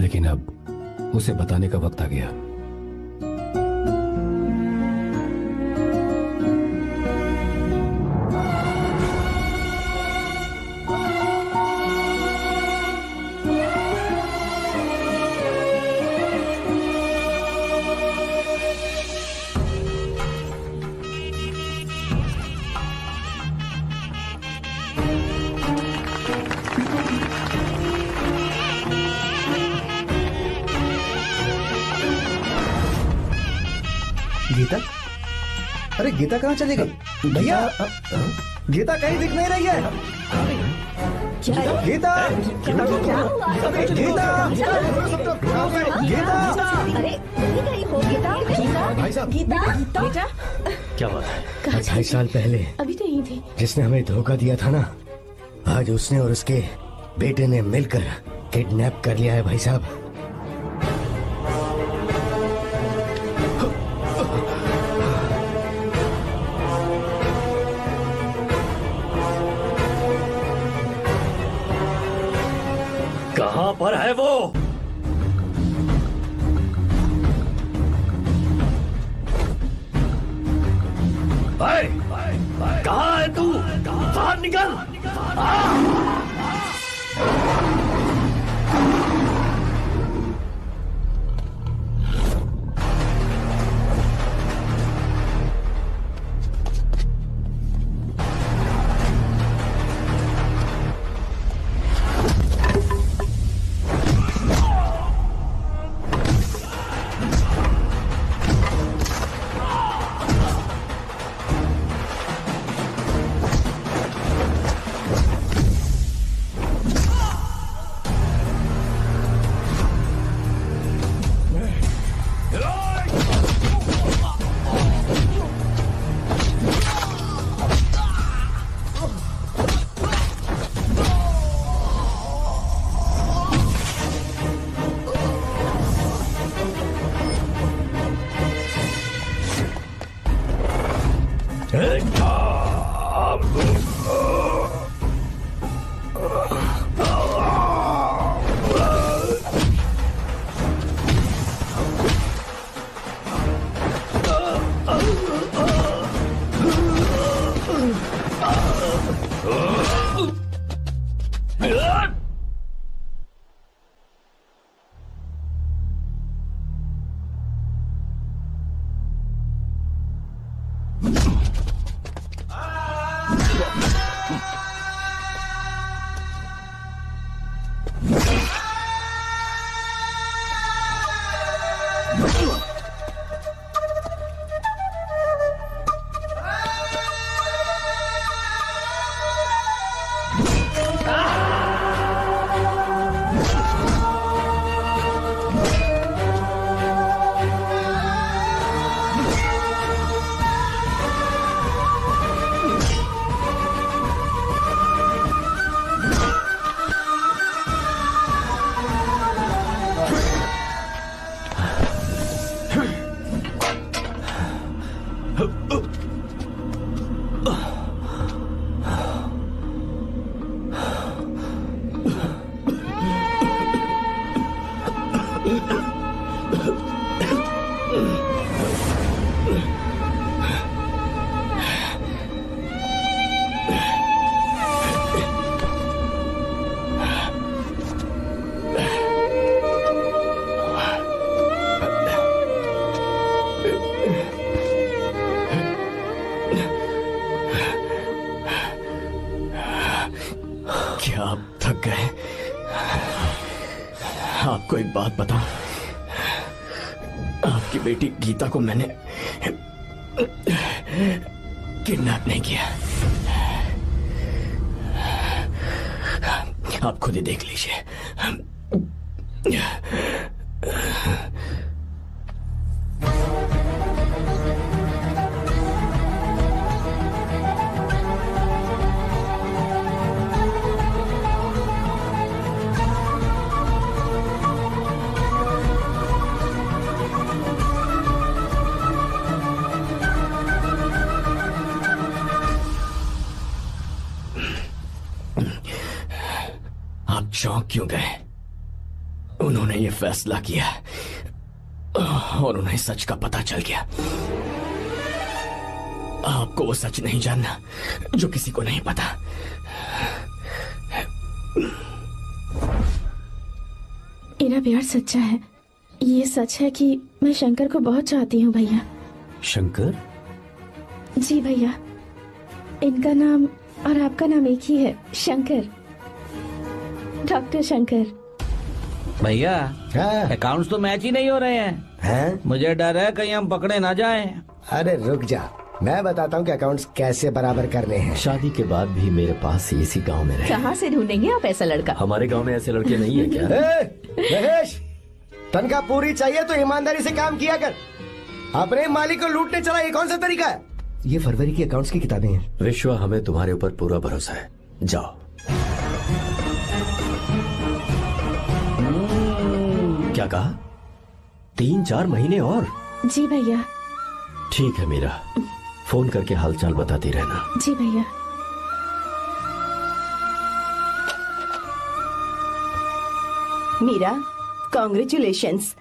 लेकिन अब उसे बताने का वक्त आ गया। गीता? अरे गीता कहाँ चली गई? भैया, गीता कहीं दिख नहीं रही है। गीता, गीता, भाई साहब, बेटा, क्या बात है? 2.5 साल पहले अभी तो यही थी। जिसने हमें धोखा दिया था ना, आज उसने और उसके बेटे ने मिलकर किडनैप कर लिया है भाई साहब। कहाँ है तू? बाहर निकल। क्या आप थक गए? आपको एक बात बताऊं, आपकी बेटी गीता को मैंने किडनैप नहीं किया। आप खुद ही देख लीजिए। आप चौंक क्यों गए? उन्होंने ये फैसला किया और उन्हें सच का पता चल गया। आपको वो सच नहीं जानना जो किसी को नहीं पता। मेरा प्यार सच्चा है। ये सच है कि मैं शंकर को बहुत चाहती हूँ भैया। शंकर? जी भैया, इनका नाम और आपका नाम एक ही है, शंकर, डॉक्टर शंकर। भैया अकाउंट्स तो मैच ही नहीं हो रहे हैं। मुझे डर है कहीं हम पकड़े ना जाएं। अरे रुक जा, मैं बताता हूँ कि अकाउंट्स कैसे बराबर करने हैं। शादी के बाद भी मेरे पास इसी गांव में रहे। कहाँ से ढूंढेंगे आप ऐसा लड़का? हमारे गांव में ऐसे लड़के नहीं है क्या? महेश, तनख्वाह पूरी चाहिए तो ईमानदारी से काम किया कर। अपने मालिक को लूटने चला, ये कौन सा तरीका है? ये फरवरी की अकाउंट्स की किताबें हैं। विश्व, हमें तुम्हारे ऊपर पूरा भरोसा है। जाओ। क्या कहा? 3-4 महीने और? जी भैया। ठीक है मीरा, फोन करके हालचाल बताती रहना। जी भैया। मीरा, कॉन्ग्रेचुलेशंस।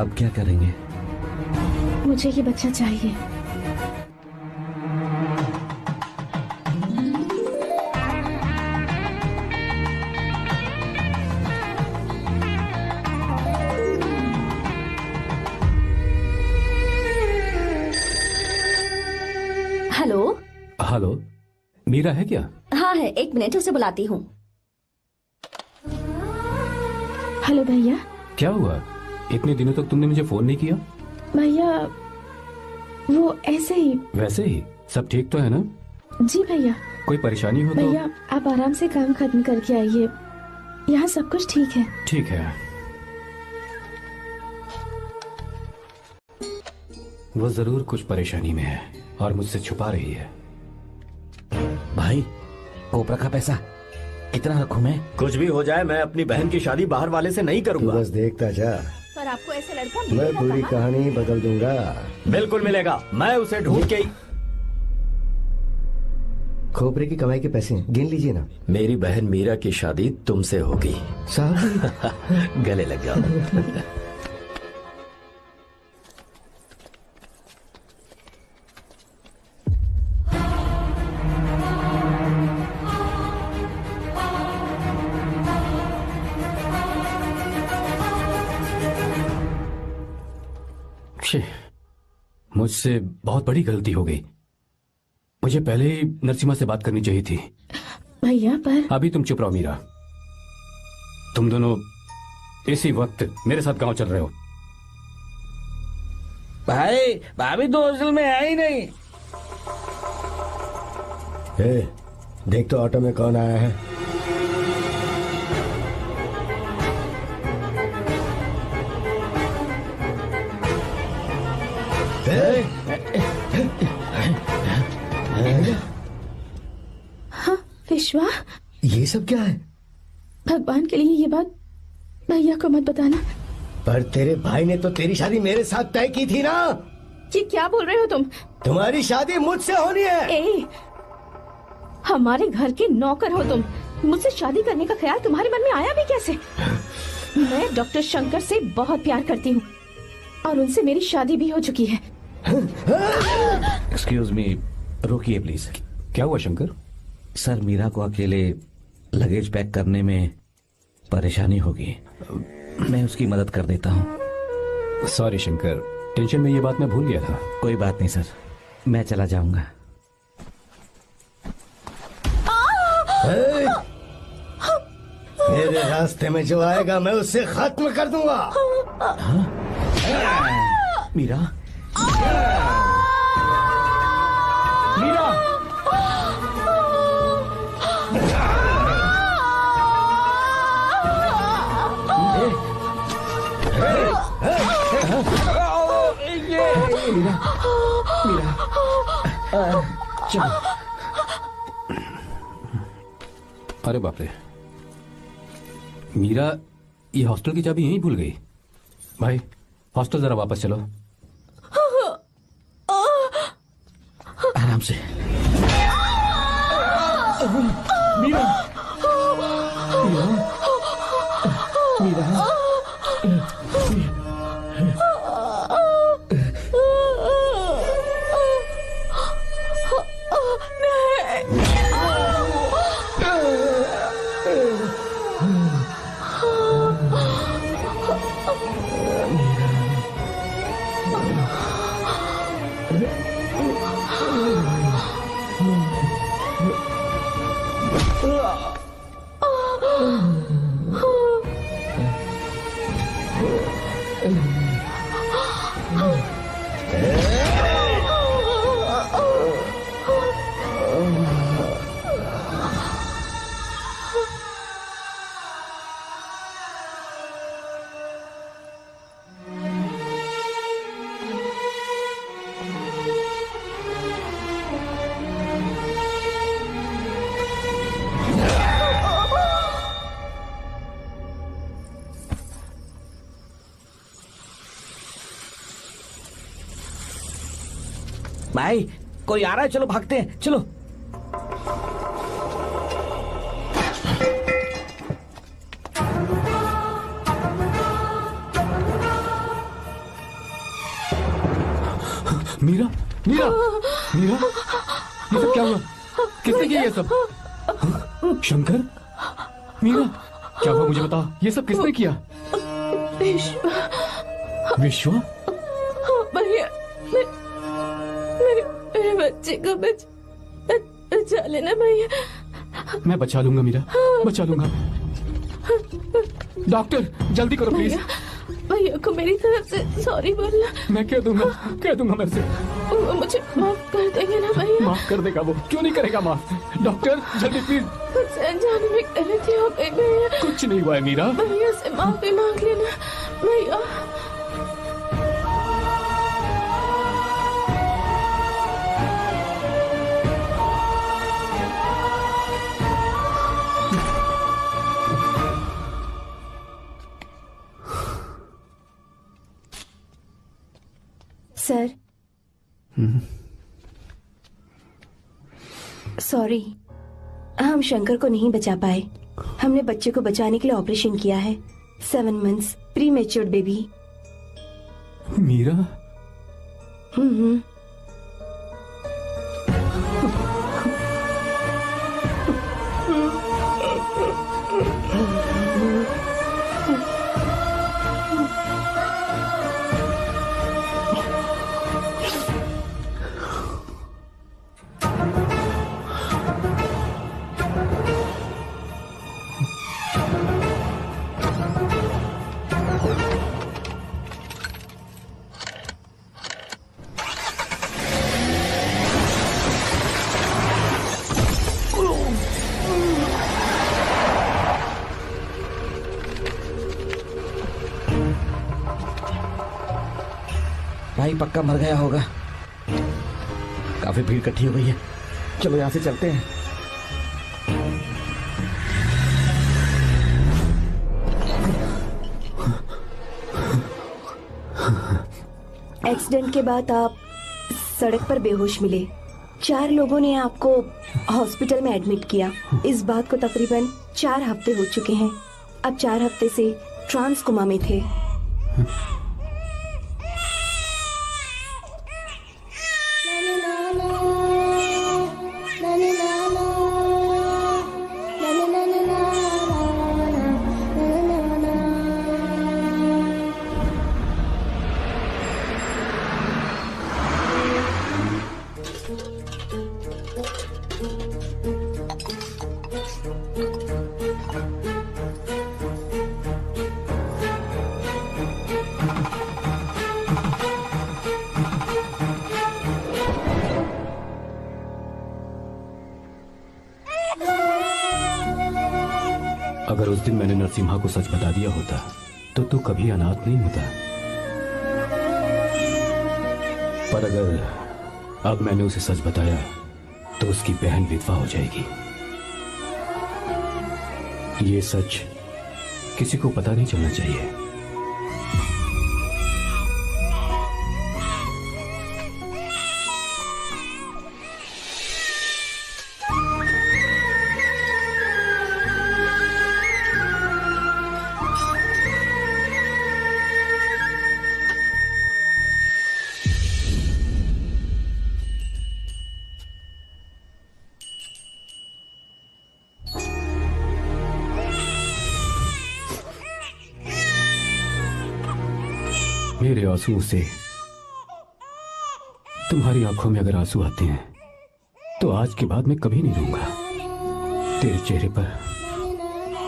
अब क्या करेंगे? मुझे ये बच्चा चाहिए। हेलो। हेलो, मीरा है क्या? हाँ है, 1 मिनट, उसे बुलाती हूँ। हेलो भैया। क्या हुआ? इतने दिनों तक तुमने मुझे फोन नहीं किया? भैया वो ऐसे ही। वैसे ही? सब ठीक तो है ना? जी भैया। कोई परेशानी हो तो? भैया आप आराम से काम खत्म करके आइए, यहाँ सब कुछ ठीक है। ठीक है। वो जरूर कुछ परेशानी में है और मुझसे छुपा रही है। भाई, कोबरा का पैसा इतना रखूं मैं? कुछ भी हो जाए, मैं अपनी बहन की शादी बाहर वाले से नहीं करूंगा। बस देखता जा, पर आपको ऐसे लड़का मैं मिलेगा पूरी कहाँ? कहानी बदल दूंगा। बिल्कुल मिलेगा, मैं उसे ढूंढ के। खोपरे की कमाई के पैसे हैं, गिन लीजिए ना। मेरी बहन मीरा की शादी तुमसे होगी। साहब गले लग जाओ। मुझसे बहुत बड़ी गलती हो गई। मुझे पहले ही नरसिम्हा से बात करनी चाहिए थी। भैया पर अभी तुम चुप रहो मीरा। तुम दोनों इसी वक्त मेरे साथ गांव चल रहे हो। भाई, भाभी तो हॉस्टल में है ही नहीं। देख तो ऑटो में कौन आया है। हाँ विश्वा, ये सब क्या है? भगवान के लिए ये बात भैया को मत बताना। पर तेरे भाई ने तो तेरी शादी मेरे साथ तय की थी ना। ये क्या बोल रहे हो तुम? तुम्हारी शादी मुझसे होनी है। ए, हमारे घर के नौकर हो तुम, मुझसे शादी करने का ख्याल तुम्हारे मन में आया भी कैसे? मैं डॉक्टर शंकर से बहुत प्यार करती हूँ और उनसे मेरी शादी भी हो चुकी है। एक्सक्यूज मी, रोकिए प्लीज। क्या हुआ शंकर? सर, मीरा को अकेले लगेज पैक करने में परेशानी होगी, मैं उसकी मदद कर देता हूँ। सॉरी शंकर, टेंशन में ये बात मैं भूल गया था। कोई बात नहीं सर, मैं चला जाऊंगा। मेरे रास्ते में जो आएगा मैं उससे खत्म कर दूंगा। मीरा, मीरा, मीरा, चलो। अरे बाप रे, मीरा ये हॉस्टल की चाबी यहीं भूल गई। भाई हॉस्टल जरा वापस चलो। आराम से। मीरा, मीरा, मीरा। भाई, कोई आ रहा है, चलो भागते हैं, चलो। मीरा मीरा मीरा, ये सब क्या हुआ? किसने किया ये सब? शंकर, मीरा, क्या हुआ मुझे बता। ये सब किसने किया? विश्वा? भैया, मेरे बच्चे को बचा लेना भैया। मैं बचा लूंगा मीरा, बचा लूंगा। डॉक्टर जल्दी करो प्लीज। भैया को मेरी तरफ से सॉरी बोलना। मैं कह दूंगा मेरे से। वो मुझे माफ कर देंगे ना भैया? माफ कर देगा वो, क्यों नहीं करेगा माफ। डॉक्टर जल्दी प्लीज। मुझसे अनजाने में गलती हो गई भैया। कुछ नहीं हुआ है मीरा। भैया से माफी मांग लेना भैया। सर, सॉरी, हम शंकर को नहीं बचा पाए। हमने बच्चे को बचाने के लिए ऑपरेशन किया है। 7 months pre matured baby. Meera? भाई पक्का मर गया होगा। काफी भीड़ इकट्ठी हो गई है, चलो यहाँ से चलते हैं। एक्सीडेंट के बाद आप सड़क पर बेहोश मिले। 4 लोगों ने आपको हॉस्पिटल में एडमिट किया। इस बात को तकरीबन 4 हफ्ते हो चुके हैं। अब 4 हफ्ते से ट्रांस कोमा में थे। अगर उस दिन मैंने नरसिम्हा को सच बता दिया होता तो तू कभी अनाथ नहीं होता। पर अगर अब मैंने उसे सच बताया तो उसकी बहन विधवा हो जाएगी। ये सच किसी को पता नहीं चलना चाहिए। मेरे आंसुओं से तुम्हारी आंखों में अगर आंसू आते हैं तो आज के बाद मैं कभी नहीं रोऊंगा। तेरे चेहरे पर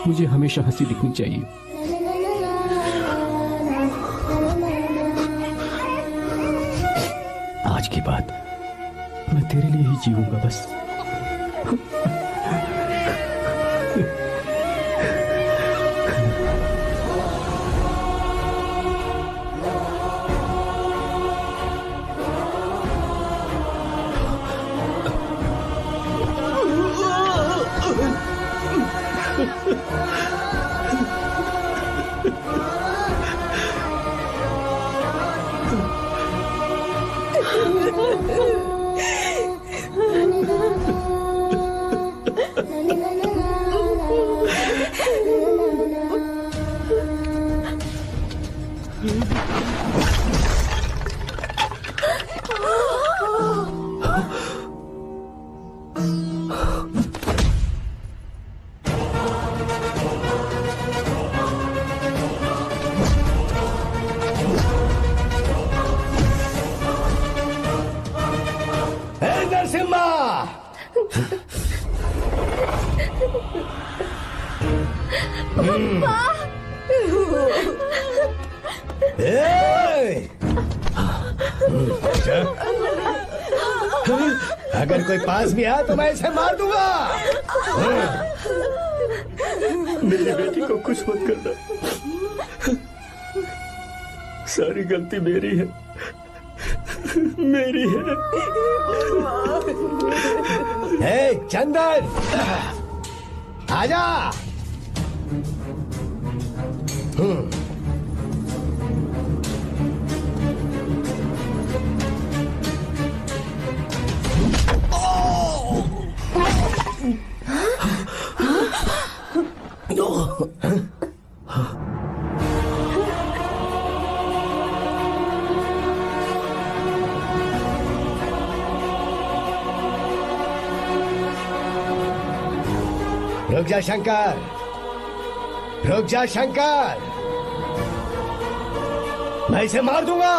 मुझे हमेशा हंसी दिखनी चाहिए। आज के बाद मैं तेरे लिए ही जीऊंगा बस। अगर कोई पास भी आया तो मैं इसे मार दूंगा। मेरी बेटी को कुछ मत करना, सारी गलती मेरी है, मेरी है। हे चंदन, आजा। रुक जा शंकर, रुक जा शंकर, मैं इसे मार दूंगा।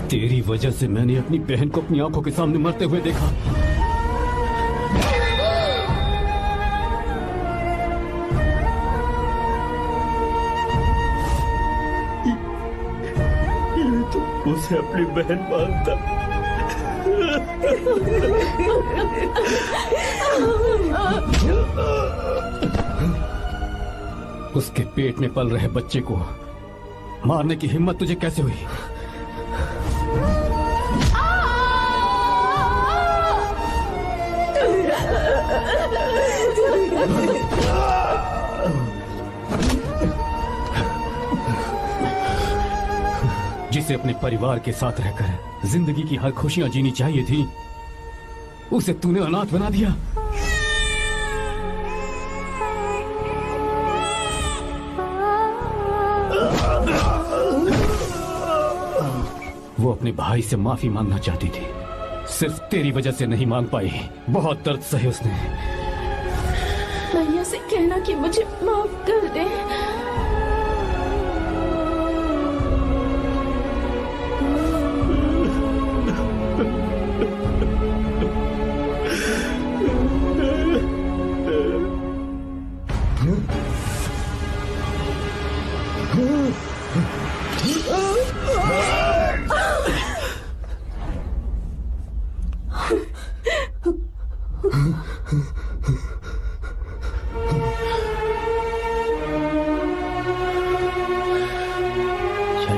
तेरी वजह से मैंने अपनी बहन को अपनी आंखों के सामने मरते हुए देखा। उसे अपनी बहन मानता। उसके पेट में पल रहे बच्चे को मारने की हिम्मत तुझे कैसे हुई? जिसे अपने परिवार के साथ रहकर जिंदगी की हर खुशियां जीनी चाहिए थी, उसे तूने अनाथ बना दिया। वो अपने भाई से माफी मांगना चाहती थी, सिर्फ तेरी वजह से नहीं मांग पाई। बहुत दर्द सहे उसने। भैया से कहना कि मुझे माफ कर दे।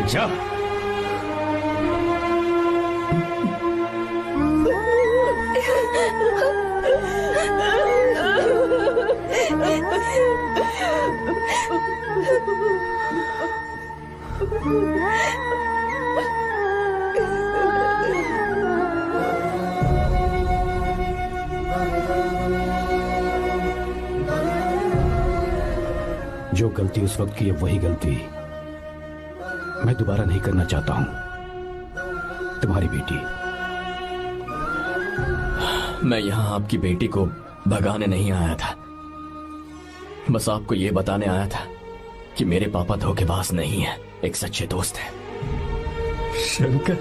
जा। जो गलती उस वक्त की है वही गलती मैं दोबारा नहीं करना चाहता हूं। तुम्हारी बेटी। मैं यहां आपकी बेटी को भगाने नहीं आया था, बस आपको ये बताने आया था कि मेरे पापा धोखेबाज नहीं है, एक सच्चे दोस्त है। शंकर,